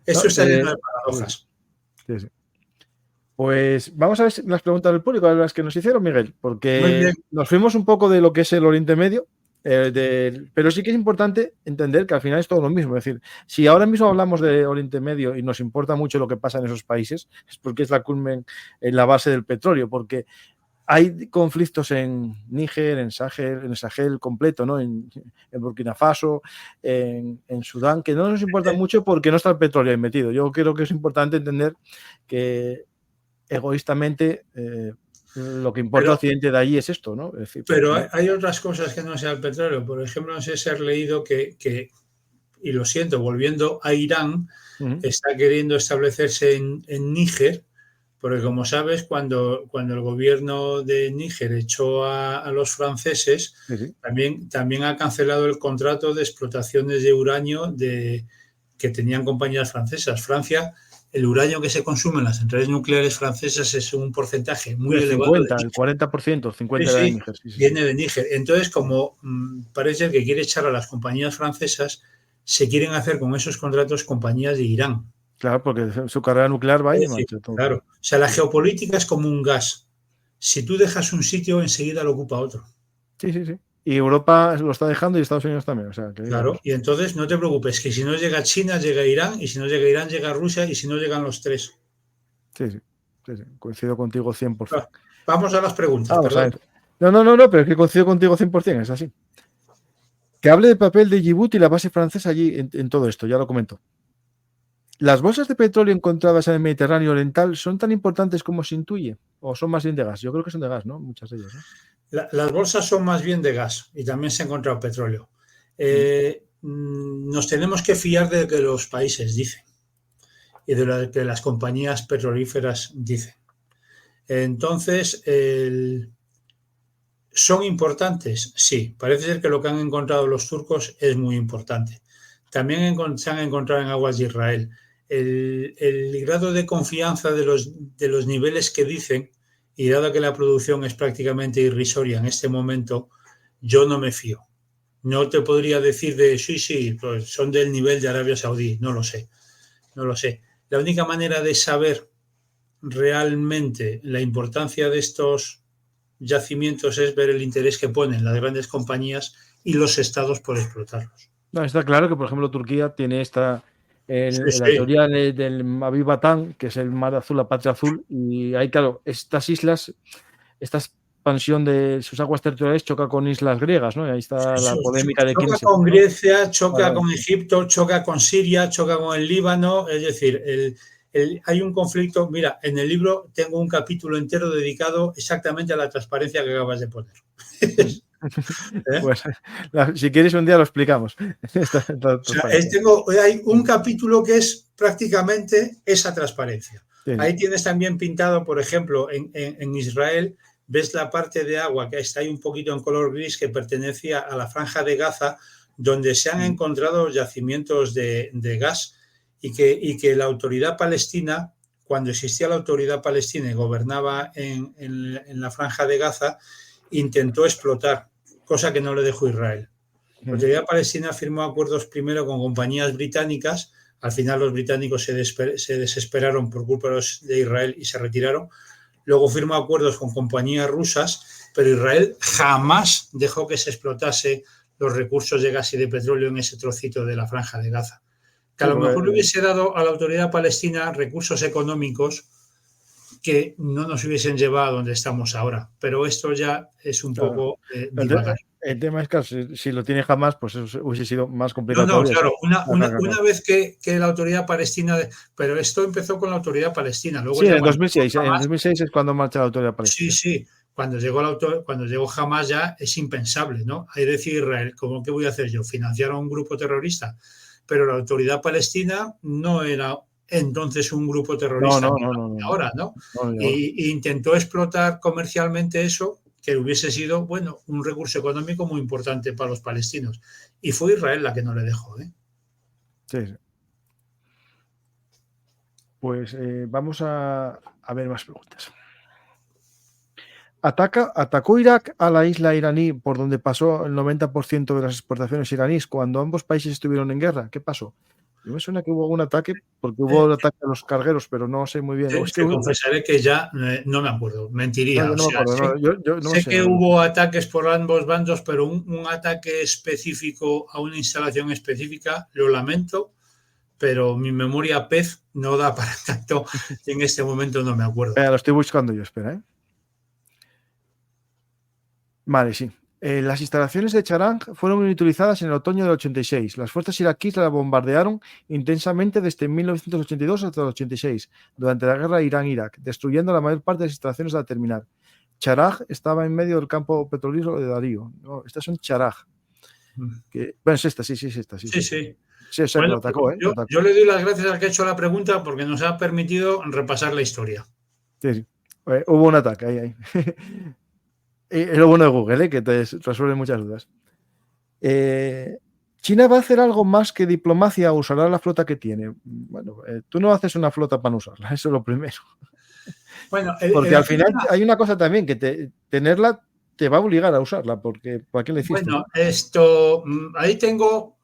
No, está lleno de paradojas. sí. Pues vamos a ver las preguntas del público, a las que nos hicieron, Miguel, Muy porque bien. nos fuimos un poco de lo que es el Oriente Medio, pero sí que es importante entender que al final es todo lo mismo. Es decir, si ahora mismo hablamos de Oriente Medio y nos importa mucho lo que pasa en esos países, es porque es la culmen en la base del petróleo, porque hay conflictos en Níger, en el Sahel completo, ¿no? En Burkina Faso, en Sudán, que no nos importa mucho porque no está el petróleo ahí metido. Yo creo que es importante entender que egoístamente lo que importa a Occidente de ahí es esto, ¿no? Es decir, pero hay otras cosas que no sea el petróleo. Por ejemplo, no sé si has leído que y lo siento, volviendo a Irán, Ujú. está queriendo establecerse en Níger, porque como sabes, cuando el gobierno de Níger echó a los franceses, Sí, sí. también ha cancelado el contrato de explotaciones de uranio que tenían compañías francesas. Francia, el uranio que se consume en las centrales nucleares francesas es un porcentaje muy El elevado de 50, el Níger. 40%, el Sí, 50 era de sí, Níger. Sí, sí, sí. viene de Níger. Entonces, como parece que quiere echar a las compañías francesas, se quieren hacer con esos contratos compañías de Irán. Claro, porque su carrera nuclear va Es ahí, decir, macho, todo. claro, o sea, la geopolítica es como un gas. Si tú dejas un sitio, enseguida lo ocupa otro. Sí, sí, sí. Y Europa lo está dejando y Estados Unidos también. O sea, que Claro, vamos. y entonces no te preocupes, que si no llega China, llega Irán, y si no llega Irán, llega Rusia, y si no llegan los tres. Sí, sí, sí, sí. Coincido contigo 100%. Vamos a las preguntas, Vamos a perdón. ver. No, pero es que coincido contigo 100%, es así. Que hable del papel de Djibouti y la base francesa allí en todo esto, ya lo comento. ¿Las bolsas de petróleo encontradas en el Mediterráneo Oriental son tan importantes como se intuye? ¿O son más bien de gas? Yo creo que son de gas, ¿no? Muchas de ellas, ¿no? Las bolsas son más bien de gas y también se ha encontrado petróleo. Nos tenemos que fiar de lo que los países dicen y de lo que las compañías petrolíferas dicen. Entonces, ¿son importantes? Sí, parece ser que lo que han encontrado los turcos es muy importante. También se han encontrado en aguas de Israel. El grado de confianza de los niveles que dicen, y dado que la producción es prácticamente irrisoria en este momento, yo no me fío. No te podría decir de sí, pues son del nivel de Arabia Saudí, no lo sé, no lo sé. La única manera de saber realmente la importancia de estos yacimientos es ver el interés que ponen las grandes compañías y los estados por explotarlos. No, está claro que, por ejemplo, Turquía tiene Sí, la sí. teoría del Mavi Batán, que es el mar azul, la patria azul, y ahí, claro, estas islas, esta expansión de sus aguas territoriales choca con islas griegas, ¿no? Y ahí está la polémica de quién Choca se con ¿no? Grecia, choca Claro, con Egipto, choca con Siria, choca con el Líbano, es decir, hay un conflicto. Mira, en el libro tengo un capítulo entero dedicado exactamente a la transparencia que acabas de poner. ¿Eh? pues si quieres un día lo explicamos. O sea, Transparencia. hay un capítulo que es prácticamente esa transparencia. Sí, sí. Ahí tienes también pintado, por ejemplo, en Israel, ves la parte de agua que está ahí un poquito en color gris que pertenecía a la franja de Gaza, donde se han encontrado yacimientos de gas y que la autoridad palestina, cuando existía la autoridad palestina y gobernaba en la franja de Gaza, intentó explotar, cosa que no le dejó Israel. La autoridad palestina firmó acuerdos primero con compañías británicas. Al final los británicos se desesperaron por culpa de Israel y se retiraron. Luego firmó acuerdos con compañías rusas, pero Israel jamás dejó que se explotase los recursos de gas y de petróleo en ese trocito de la franja de Gaza. Que a Sí, lo mejor le porque hubiese dado a la autoridad palestina recursos económicos que no nos hubiesen llevado a donde estamos ahora. Pero esto ya es un claro, poco el, divagar. el tema es que si lo tiene jamás, pues eso hubiese sido más No, complicado no, todavía. Sí. claro, Claro, una claro. vez que la autoridad palestina, pero esto empezó con la autoridad palestina, luego Sí, ya en cuando 2006. En Hamas, 2006 es cuando marcha la autoridad sí, palestina. sí, cuando llegó Hamas ya es impensable, ¿no? Hay decir Israel, ¿cómo qué voy a hacer yo? Financiar a un grupo terrorista, pero la autoridad palestina no era entonces un grupo No, terrorista no, ni no, no, no, ahora, ¿no? no, ni ahora. Y intentó explotar comercialmente eso, que hubiese sido, bueno, un recurso económico muy importante para los palestinos. Y fue Israel la que no le dejó, ¿eh? Sí, sí. Pues vamos a ver más preguntas. ¿Atacó Irak a la isla iraní por donde pasó el 90% de las exportaciones iraníes cuando ambos países estuvieron en guerra? ¿Qué pasó? Me suena que hubo algún ataque, porque hubo ataque a los cargueros, pero no sé muy bien. O es que Te confesaré que ya no me acuerdo, no, mentiría. yo O no me sea, acuerdo, no, yo no lo sé sé, que la verdad. hubo ataques por ambos bandos, pero un ataque específico a una instalación específica, lo lamento, pero mi memoria pez no da para tanto y en este momento no me acuerdo. Lo estoy buscando yo, espera, ¿eh? Vale, sí. Las instalaciones de Charang fueron utilizadas en el otoño del 86. Las fuerzas iraquíes la bombardearon intensamente desde 1982 hasta el 86, durante la guerra Irán-Irak, destruyendo la mayor parte de las instalaciones de la terminal. Charaj estaba en medio del campo petrolífero de Darío. No, estas son Charaj. Bueno, es esta, sí, es esta, sí. Sí, sí. Sí, exacto, Bueno, lo atacó, ¿eh? Lo atacó. yo le doy las gracias al que ha hecho la pregunta porque nos ha permitido repasar la historia. Sí, sí. Hubo un ataque ahí. Es lo bueno de Google, que te resuelve muchas dudas. ¿China va a hacer algo más que diplomacia o usará la flota que tiene? Bueno, tú no haces una flota para no usarla, eso es lo primero. Bueno, porque al final hay una cosa también, que tenerla te va a obligar a usarla, porque ¿para qué le hiciste? Bueno, ahí tengo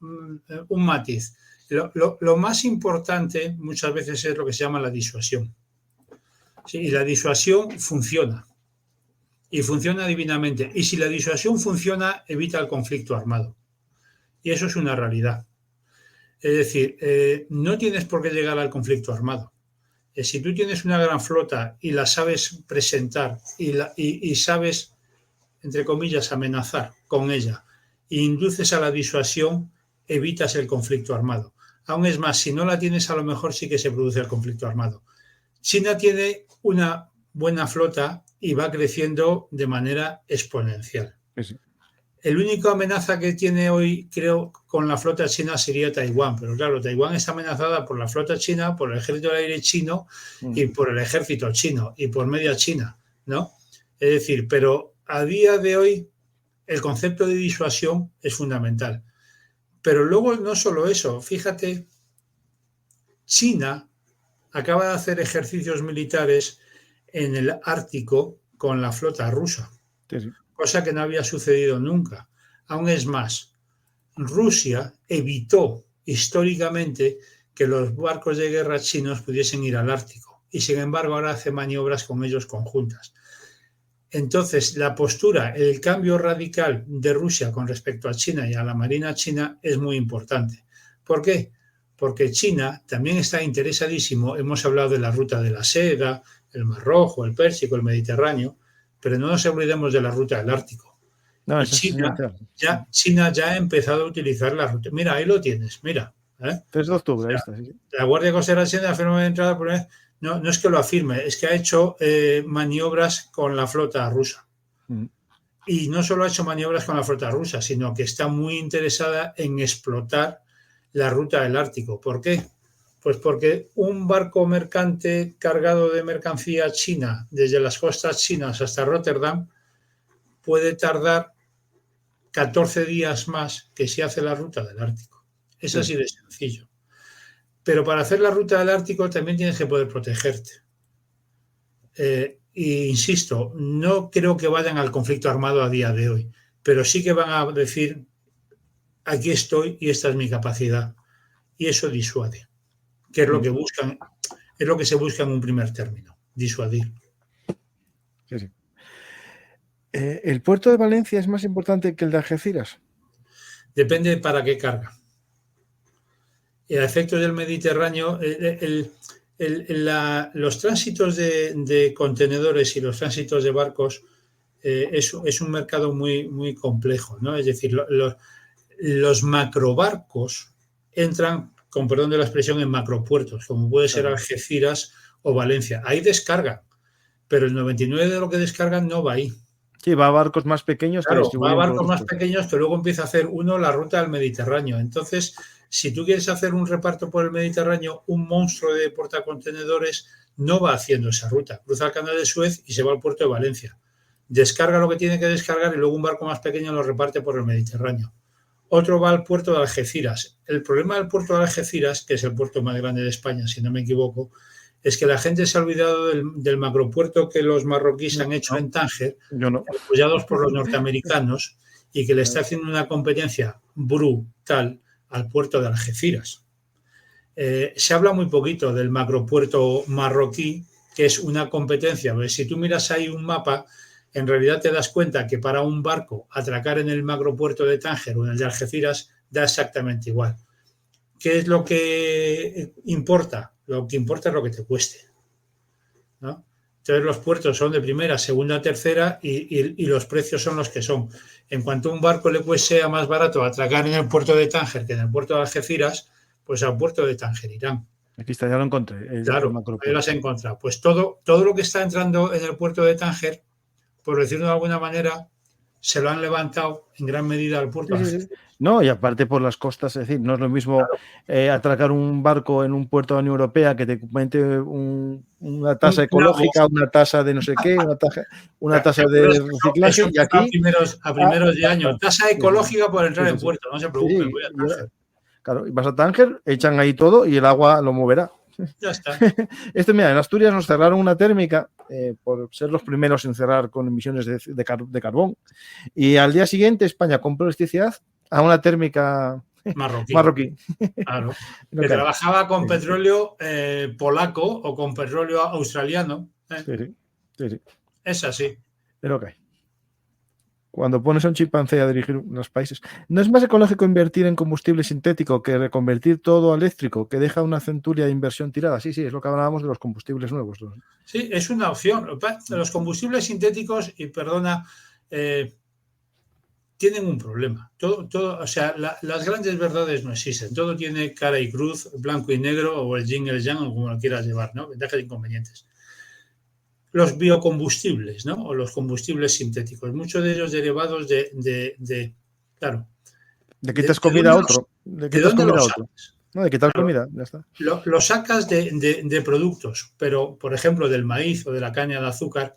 un matiz. Lo más importante muchas veces es lo que se llama la disuasión. Sí, y la disuasión funciona. Y funciona divinamente. Y si la disuasión funciona, evita el conflicto armado. Y eso es una realidad. Es decir, no tienes por qué llegar al conflicto armado. Si tú tienes una gran flota y la sabes presentar y sabes, entre comillas, amenazar con ella e induces a la disuasión, evitas el conflicto armado. Aún es más, si no la tienes, a lo mejor sí que se produce el conflicto armado. China tiene una buena flota y va creciendo de manera exponencial. Sí. El único amenaza que tiene hoy, creo, con la flota china sería Taiwán. Pero claro, Taiwán está amenazada por la flota china, por el ejército del aire chino y por el ejército chino y por media China, ¿no? Es decir, pero a día de hoy el concepto de disuasión es fundamental. Pero luego no solo eso, fíjate, China acaba de hacer ejercicios militares en el Ártico con la flota rusa. Sí. Cosa que no había sucedido nunca. Aún es más, Rusia evitó históricamente que los barcos de guerra chinos pudiesen ir al Ártico y sin embargo ahora hace maniobras con ellos conjuntas. Entonces, la postura, el cambio radical de Rusia con respecto a China y a la marina china es muy importante. ¿Por qué? Porque China también está interesadísimo, hemos hablado de la ruta de la seda, el Mar Rojo, el Pérsico, el Mediterráneo, pero no nos olvidemos de la ruta del Ártico. No, y China ya ha empezado a utilizar la ruta. Mira, ahí lo tienes, mira. 3 de octubre, ahí está. Sí. La Guardia Costera China afirma de entrada, no es que lo afirme, es que ha hecho maniobras con la flota rusa. Y no solo ha hecho maniobras con la flota rusa, sino que está muy interesada en explotar la ruta del Ártico. ¿Por qué? Pues porque un barco mercante cargado de mercancía china desde las costas chinas hasta Rotterdam puede tardar 14 días más que si hace la ruta del Ártico. Es así de sencillo. Pero para hacer la ruta del Ártico también tienes que poder protegerte. E insisto, no creo que vayan al conflicto armado a día de hoy, pero sí que van a decir, aquí estoy y esta es mi capacidad. Y eso disuade, que es lo que buscan, es lo que se busca en un primer término, disuadir. Sí. ¿El puerto de Valencia es más importante que el de Algeciras? Depende para qué carga. A efectos del Mediterráneo, los tránsitos de contenedores y los tránsitos de barcos es un mercado muy, muy complejo, ¿no? Es decir, los macrobarcos entran, con perdón de la expresión, en macropuertos, como puede ser Algeciras o Valencia. Ahí descargan, pero el 99% de lo que descargan no va ahí. Sí, va a barcos más pequeños. Claro, va a barcos más pequeños que luego empieza a hacer uno la ruta del Mediterráneo. Entonces, si tú quieres hacer un reparto por el Mediterráneo, un monstruo de portacontenedores no va haciendo esa ruta. Cruza el canal de Suez y se va al puerto de Valencia. Descarga lo que tiene que descargar y luego un barco más pequeño lo reparte por el Mediterráneo. Otro va al puerto de Algeciras. El problema del puerto de Algeciras, que es el puerto más grande de España, si no me equivoco, es que la gente se ha olvidado del macropuerto que los marroquíes han hecho en Tánger, apoyados por los norteamericanos, y que le está haciendo una competencia brutal al puerto de Algeciras. Se habla muy poquito del macropuerto marroquí, que es una competencia. Si tú miras ahí un mapa, en realidad te das cuenta que para un barco atracar en el macropuerto de Tánger o en el de Algeciras da exactamente igual. ¿Qué es lo que importa? Lo que importa es lo que te cueste, ¿no? Entonces los puertos son de primera, segunda, tercera y los precios son los que son. En cuanto a un barco le sea más barato atracar en el puerto de Tánger que en el puerto de Algeciras, pues al puerto de Tánger irán. Aquí está, ya lo encontré. Claro, ahí lo has encontrado. Pues todo lo que está entrando en el puerto de Tánger, por decirlo de alguna manera, se lo han levantado en gran medida al puerto. Sí. No, y aparte por las costas, es decir, no es lo mismo atracar un barco en un puerto de la Unión Europea que te comente una tasa ecológica, una tasa de no sé qué, una tasa de reciclaje. Eso Y aquí, a primeros de año. Tasa ecológica por entrar en puerto, no se preocupen, voy a Tánger. Claro, y vas a Tánger, echan ahí todo y el agua lo moverá. Ya está. Mira, en Asturias nos cerraron una térmica por ser los primeros en cerrar con emisiones de carbón. Y al día siguiente España compró electricidad a una térmica marroquí. Claro. Que trabajaba con petróleo polaco o con petróleo australiano. Sí. Es así. Pero ok. Cuando pones a un chimpancé a dirigir los países, ¿no es más ecológico invertir en combustible sintético que reconvertir todo a eléctrico, que deja una centuria de inversión tirada? Sí, es lo que hablábamos de los combustibles nuevos. Sí, es una opción. Los combustibles sintéticos, y perdona, tienen un problema. Todo, o sea, las grandes verdades no existen. Todo tiene cara y cruz, blanco y negro, o el yin y el yang, o como lo quieras llevar, ¿no? Ventajas e inconvenientes. Los biocombustibles, ¿no? O los combustibles sintéticos, muchos de ellos derivados claro. De quitas comida a otro. ¿De dónde lo sacas? No, de quitar comida, ya está. Lo sacas de productos, pero, por ejemplo, del maíz o de la caña de azúcar,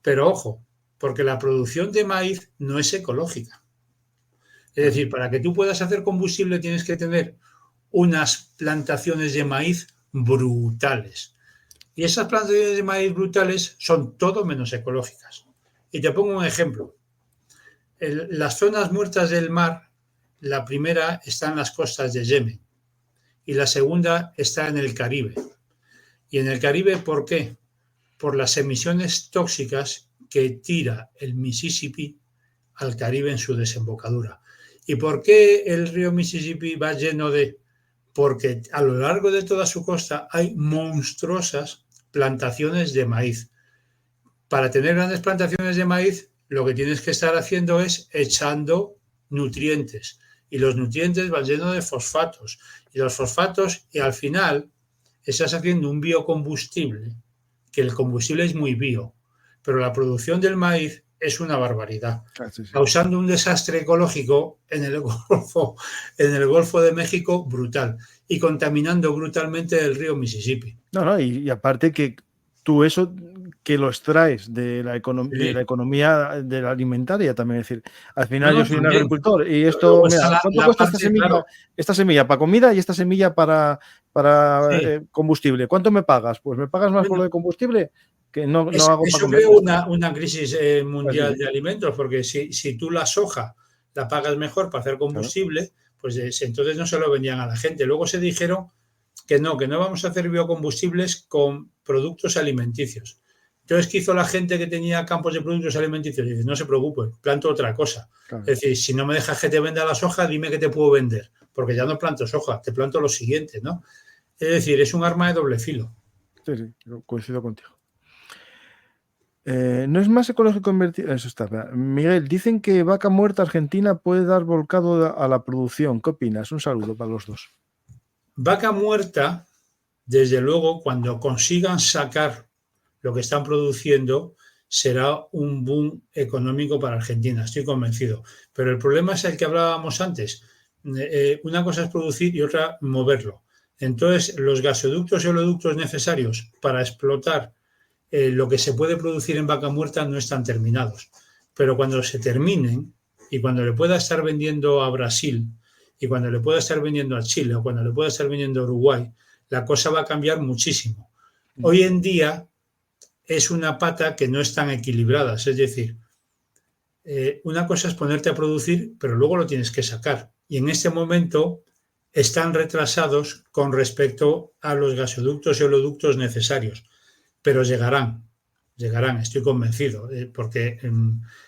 pero ojo, porque la producción de maíz no es ecológica. Es decir, para que tú puedas hacer combustible tienes que tener unas plantaciones de maíz brutales. Y esas plantaciones de maíz brutales son todo menos ecológicas. Y te pongo un ejemplo. Las zonas muertas del mar, la primera está en las costas de Yemen y la segunda está en el Caribe. Y en el Caribe, ¿por qué? Por las emisiones tóxicas que tira el Mississippi al Caribe en su desembocadura. ¿Y por qué el río Mississippi va lleno de...? Porque a lo largo de toda su costa hay monstruosas plantaciones de maíz. Para tener grandes plantaciones de maíz, lo que tienes que estar haciendo es echando nutrientes. Y los nutrientes van llenos de fosfatos. Y los fosfatos, y al final, estás haciendo un biocombustible, que el combustible es muy bio, pero la producción del maíz es una barbaridad, causando un desastre ecológico en el Golfo de México brutal y contaminando brutalmente el río Mississippi. No, y aparte que tú eso que lo extraes de la economía de la alimentaria también, es decir, al final yo soy un agricultor y esto, mira, ¿cuánto cuesta esta semilla? Claro. Esta semilla para comida y esta semilla para combustible. ¿Cuánto me pagas? Pues me pagas más por lo de combustible que no hago eso para creo una crisis mundial de alimentos, porque si tú la soja la pagas mejor para hacer combustible, pues entonces no se lo vendían a la gente. Luego se dijeron que no vamos a hacer biocombustibles con productos alimenticios. Entonces, ¿qué hizo la gente que tenía campos de productos alimenticios? Dice, no se preocupe, planto otra cosa. Claro. Es decir, si no me dejas que te venda la soja, dime que te puedo vender, porque ya no planto soja, te planto lo siguiente, ¿no? Es decir, es un arma de doble filo. Sí, coincido contigo. No es más ecológico invertir. Eso está. Miguel, dicen que Vaca Muerta Argentina puede dar volcado a la producción. ¿Qué opinas? Un saludo para los dos. Vaca Muerta, desde luego, cuando consigan sacar lo que están produciendo, será un boom económico para Argentina, estoy convencido. Pero el problema es el que hablábamos antes. Una cosa es producir y otra moverlo. Entonces, los gasoductos y oleoductos necesarios para explotar lo que se puede producir en Vaca Muerta no están terminados. Pero cuando se terminen y cuando le pueda estar vendiendo a Brasil y cuando le pueda estar vendiendo a Chile o cuando le pueda estar vendiendo a Uruguay, la cosa va a cambiar muchísimo. Hoy en día es una pata que no están equilibradas, es decir, una cosa es ponerte a producir, pero luego lo tienes que sacar. Y en este momento están retrasados con respecto a los gasoductos y oleoductos necesarios, pero llegarán, estoy convencido, porque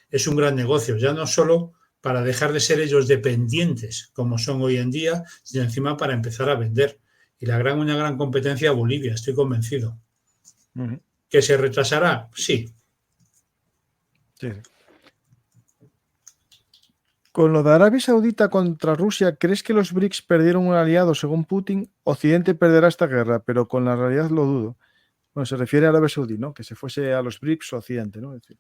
es un gran negocio, ya no solo para dejar de ser ellos dependientes, como son hoy en día, sino encima para empezar a vender. Y una gran competencia a Bolivia, estoy convencido. Uh-huh. ¿Que se retrasará? Sí. Con lo de Arabia Saudita contra Rusia, ¿crees que los BRICS perdieron un aliado según Putin? Occidente perderá esta guerra, pero con la realidad lo dudo. Bueno, se refiere a Arabia Saudí, ¿no? Que se fuese a los BRICS o Occidente, ¿no? Es decir,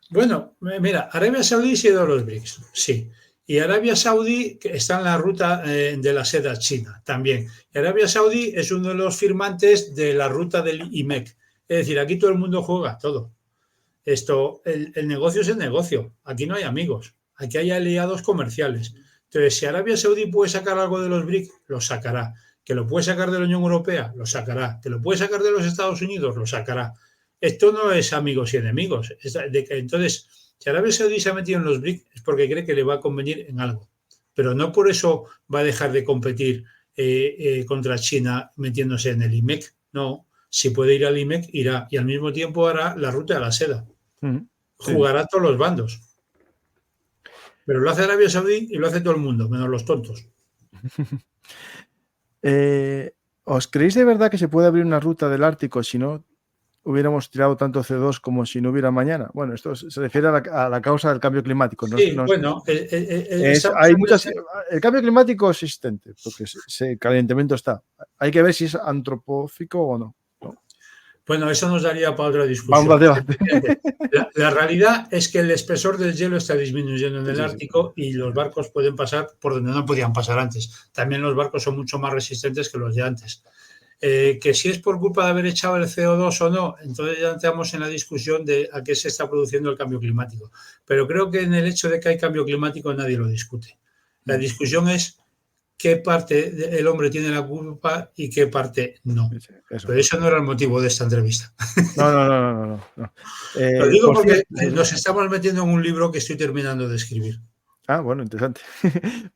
Bueno, mira, Arabia Saudí se ha ido a los BRICS, sí. Y Arabia Saudí está en la ruta de la seda china también. Y Arabia Saudí es uno de los firmantes de la ruta del IMEC. Es decir, aquí todo el mundo juega todo. El negocio es el negocio. Aquí no hay amigos. Aquí hay aliados comerciales. Entonces, si Arabia Saudí puede sacar algo de los BRICS, lo sacará. Que lo puede sacar de la Unión Europea, lo sacará. Que lo puede sacar de los Estados Unidos, lo sacará. Esto no es amigos y enemigos. Entonces, si Arabia Saudí se ha metido en los BRICS es porque cree que le va a convenir en algo. Pero no por eso va a dejar de competir contra China metiéndose en el IMEC. No, si puede ir al IMEC, irá. Y al mismo tiempo hará la ruta de la seda. Jugará a todos los bandos. Pero lo hace Arabia Saudí y lo hace todo el mundo, menos los tontos. ¿Os creéis de verdad que se puede abrir una ruta del Ártico si no hubiéramos tirado tanto CO2 como si no hubiera mañana? Bueno, esto se refiere a la causa del cambio climático. Sí, bueno, el cambio climático es existente, porque el calentamiento está. Hay que ver si es antropófico o no. Bueno, eso nos daría para otra discusión. La realidad es que el espesor del hielo está disminuyendo en el Ártico y los barcos pueden pasar por donde no podían pasar antes. También los barcos son mucho más resistentes que los de antes. Que si es por culpa de haber echado el CO2 o no, entonces ya entramos en la discusión de a qué se está produciendo el cambio climático. Pero creo que en el hecho de que hay cambio climático nadie lo discute. La discusión es qué parte el hombre tiene la culpa y qué parte no. Pero eso no era el motivo de esta entrevista. No. Lo digo porque nos estamos metiendo en un libro que estoy terminando de escribir. Ah, bueno, interesante.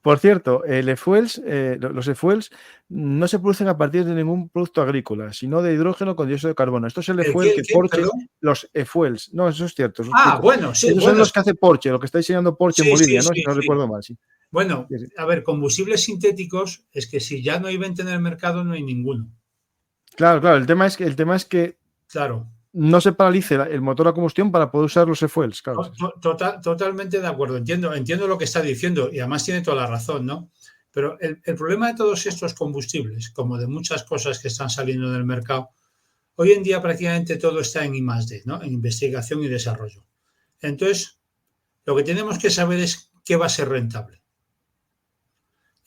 Por cierto, los e-fuels no se producen a partir de ningún producto agrícola, sino de hidrógeno con dióxido de carbono. Esto es el e-fuel que Porsche, los e-fuels. No, eso es cierto. Bueno, sí. Esos son los que hace Porsche, lo que está diseñando Porsche en Bolivia, ¿no? Si no recuerdo mal, sí. Bueno, a ver, combustibles sintéticos es que si ya no hay venta en el mercado, no hay ninguno. Claro. El tema es que claro. No se paralice el motor a combustión para poder usar los e-fuels. Claro. Totalmente de acuerdo. Entiendo lo que está diciendo y además tiene toda la razón, ¿no? Pero el problema de todos estos combustibles, como de muchas cosas que están saliendo del mercado, hoy en día prácticamente todo está en I+D, ¿no? En investigación y desarrollo. Entonces, lo que tenemos que saber es qué va a ser rentable.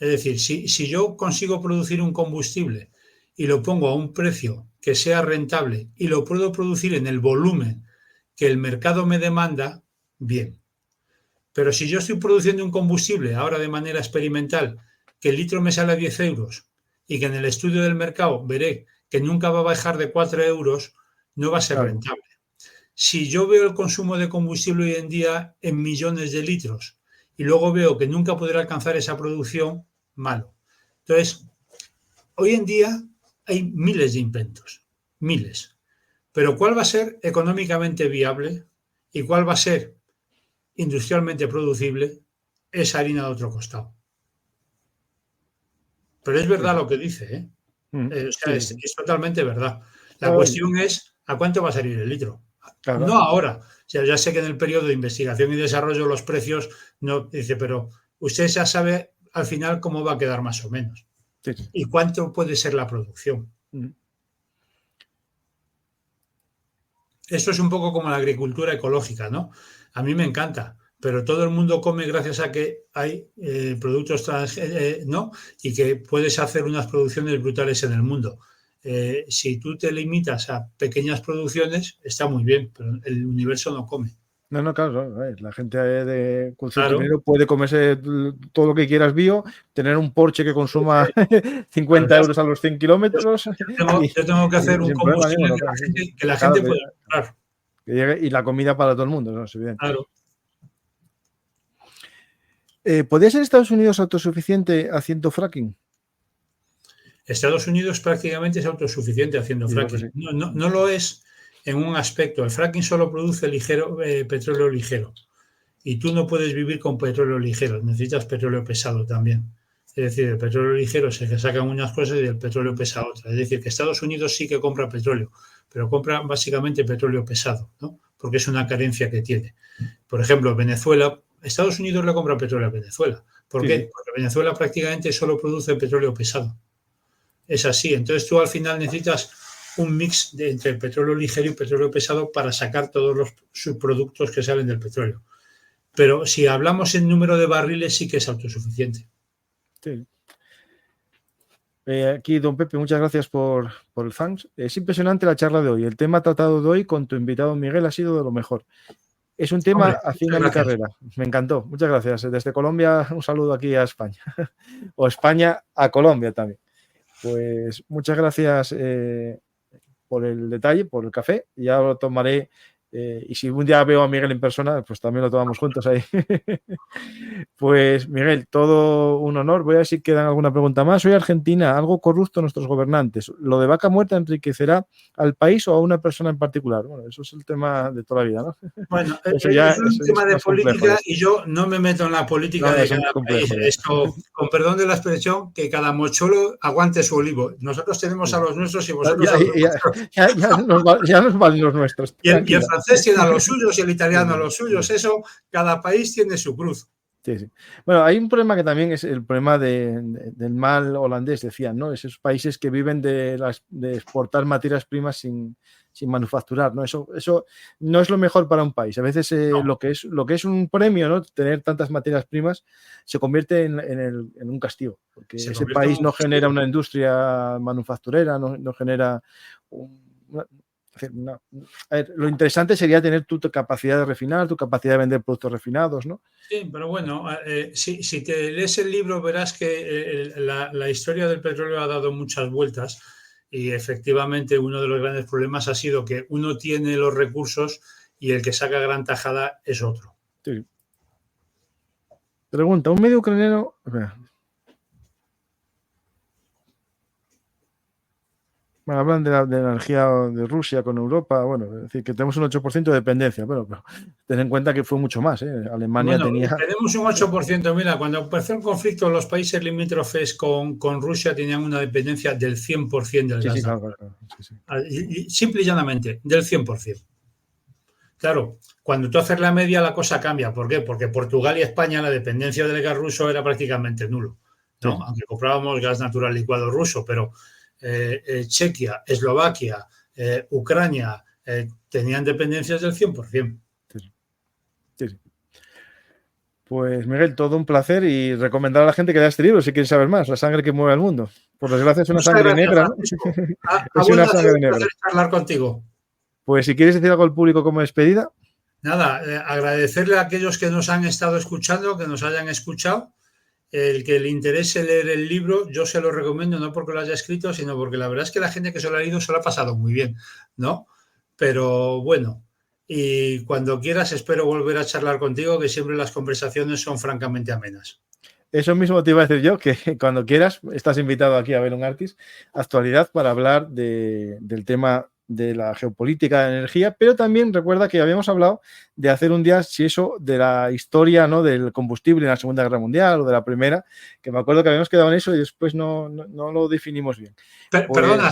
Es decir, si yo consigo producir un combustible y lo pongo a un precio que sea rentable y lo puedo producir en el volumen que el mercado me demanda, bien. Pero si yo estoy produciendo un combustible ahora de manera experimental, que el litro me sale a 10 euros y que en el estudio del mercado veré que nunca va a bajar de 4 euros, no va a ser rentable. Si yo veo el consumo de combustible hoy en día en millones de litros y luego veo que nunca podré alcanzar esa producción, malo. Entonces, hoy en día hay miles de inventos, miles. Pero ¿cuál va a ser económicamente viable y cuál va a ser industrialmente producible? Es harina de otro costado. Pero es verdad lo que dice, ¿eh? O sea, es totalmente verdad. La cuestión es ¿a cuánto va a salir el litro? Claro. No ahora. O sea, ya sé que en el periodo de investigación y desarrollo los precios no dice, pero usted ya sabe al final cómo va a quedar más o menos. Sí. ¿Y cuánto puede ser la producción? Esto es un poco como la agricultura ecológica, ¿no? A mí me encanta, pero todo el mundo come gracias a que hay productos ¿no? Y que puedes hacer unas producciones brutales en el mundo. Si tú te limitas a pequeñas producciones, está muy bien, pero el universo no come. No, claro. La gente con cierto dinero puede comerse todo lo que quieras bio, tener un Porsche que consuma 50 euros a los 100 kilómetros. Yo tengo que hacer un combustible que la gente pueda comprar. Y la comida para todo el mundo, ¿no? Es evidente. Claro. ¿Podría ser Estados Unidos autosuficiente haciendo fracking? Estados Unidos prácticamente es autosuficiente haciendo fracking. No lo es en un aspecto. El fracking solo produce petróleo ligero y tú no puedes vivir con petróleo ligero, necesitas petróleo pesado también. Es decir, el petróleo ligero se sacan unas cosas y el petróleo pesado otras. Es decir, que Estados Unidos sí que compra petróleo, pero compra básicamente petróleo pesado, ¿no? Porque es una carencia que tiene. Por ejemplo, Venezuela, Estados Unidos le compra petróleo a Venezuela. ¿Por qué? Porque Venezuela prácticamente solo produce petróleo pesado. Es así. Entonces tú al final necesitas un mix entre petróleo ligero y petróleo pesado para sacar todos los subproductos que salen del petróleo. Pero si hablamos en número de barriles, sí que es autosuficiente. Sí. Aquí, don Pepe, muchas gracias por el thanks. Es impresionante la charla de hoy. El tema tratado de hoy con tu invitado Miguel ha sido de lo mejor. Es un tema afín a mi carrera. Me encantó. Muchas gracias. Desde Colombia, un saludo aquí a España. O España a Colombia también. Pues muchas gracias por el detalle, por el café. Ya lo tomaré. Y si un día veo a Miguel en persona, pues también lo tomamos juntos ahí. Pues Miguel, todo un honor. Voy a ver si quedan alguna pregunta más. Soy Argentina, algo corrupto nuestros gobernantes. ¿Lo de vaca muerta enriquecerá al país o a una persona en particular? Bueno, eso es el tema de toda la vida, ¿no? Bueno, eso ya es un tema de política complejo, y yo no me meto en la política de cada país. Esto, con perdón de la expresión, que cada mocholo aguante su olivo. Nosotros tenemos a los nuestros y vosotros a los nuestros. Ya nos valen los nuestros. Y el francés tiene a los suyos y el italiano a los suyos. Eso, cada país tiene su cruz. Sí, sí. Bueno, hay un problema que también es el problema del mal holandés, decían, ¿no? Esos países que viven de exportar materias primas sin manufacturar, ¿no? Eso no es lo mejor para un país. A veces no. lo que es un premio, ¿no? Tener tantas materias primas se convierte en un castigo, porque ese país no genera una industria manufacturera, no genera no. A ver, lo interesante sería tener tu capacidad de refinar, tu capacidad de vender productos refinados, ¿no? Sí, pero bueno, si te lees el libro verás que la historia del petróleo ha dado muchas vueltas y efectivamente uno de los grandes problemas ha sido que uno tiene los recursos y el que saca gran tajada es otro. Sí. Pregunta, un medio ucraniano... Bueno, hablan de la energía de Rusia con Europa, bueno, es decir, que tenemos un 8% de dependencia, pero ten en cuenta que fue mucho más, ¿eh? Alemania tenía... Tenemos un 8%, mira, cuando empezó el conflicto, los países limítrofes con Rusia tenían una dependencia del 100% del gas. Sí, claro. Sí. Simple y llanamente, del 100%. Claro, cuando tú haces la media la cosa cambia. ¿Por qué? Porque Portugal y España la dependencia del gas ruso era prácticamente nulo, ¿no? Sí. Aunque comprábamos gas natural licuado ruso, pero... Chequia, Eslovaquia, Ucrania tenían dependencias del 100%. Sí. Pues Miguel, todo un placer y recomendar a la gente que lea este libro si quieren saber más, La sangre que mueve al mundo. Por desgracia es una sangre negra, ¿no? Es una sangre negra. Hablar contigo. Pues si quieres decir algo al público como despedida. Nada, agradecerle a aquellos que nos han estado escuchando, que nos hayan escuchado. El que le interese leer el libro, yo se lo recomiendo, no porque lo haya escrito, sino porque la verdad es que la gente que se lo ha leído se lo ha pasado muy bien, ¿no? Pero bueno, y cuando quieras espero volver a charlar contigo, que siempre las conversaciones son francamente amenas. Eso mismo te iba a decir yo, que cuando quieras estás invitado aquí a Bellum Artis, Actualidad, para hablar del tema de la geopolítica de energía, pero también recuerda que habíamos hablado de hacer un día, si eso, de la historia, ¿no?, del combustible en la Segunda Guerra Mundial o de la Primera, que me acuerdo que habíamos quedado en eso y después no lo definimos bien. Perdona,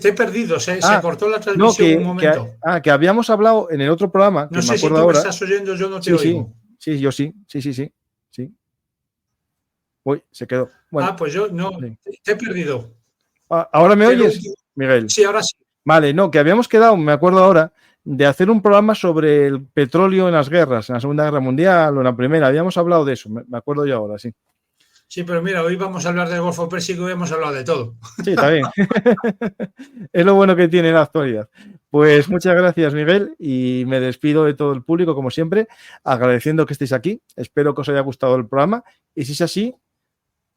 te he perdido, se cortó la transmisión un momento. Que habíamos hablado en el otro programa, que no sé me acuerdo si tú ahora. Me estás oyendo, yo no te oigo. Sí, yo sí. Uy, se quedó. Bueno, pues yo no, te he perdido. ¿Ahora me oyes, Miguel? Sí, ahora sí. Vale, no, que habíamos quedado, me acuerdo ahora, de hacer un programa sobre el petróleo en las guerras, en la Segunda Guerra Mundial o en la Primera. Habíamos hablado de eso, me acuerdo yo ahora, sí. Sí, pero mira, hoy vamos a hablar del Golfo Pérsico y hemos hablado de todo. Sí, está bien. Es lo bueno que tiene la actualidad. Pues muchas gracias, Miguel, y me despido de todo el público, como siempre, agradeciendo que estéis aquí. Espero que os haya gustado el programa y si es así,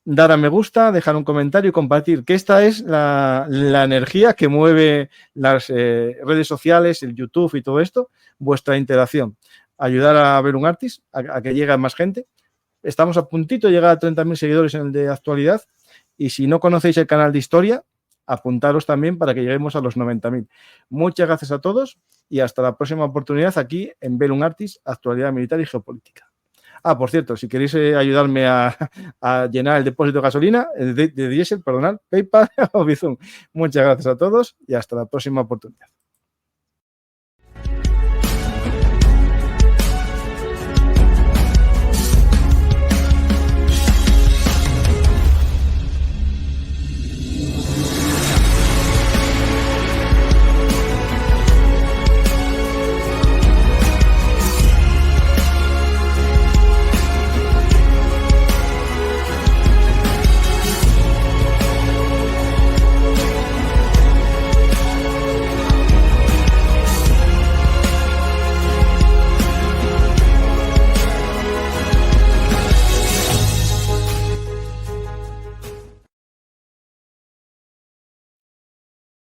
dar a me gusta, dejar un comentario y compartir, que esta es la energía que mueve las redes sociales, el YouTube y todo esto, vuestra interacción. Ayudar a Bellum Artis, a que llegue más gente. Estamos a puntito de llegar a 30.000 seguidores en el de Actualidad y si no conocéis el canal de Historia, apuntaros también para que lleguemos a los 90.000. Muchas gracias a todos y hasta la próxima oportunidad aquí en Bellum Artis, Actualidad Militar y Geopolítica. Por cierto, si queréis ayudarme a llenar el depósito de gasolina, de diésel, perdonad, PayPal o Bizum. Muchas gracias a todos y hasta la próxima oportunidad.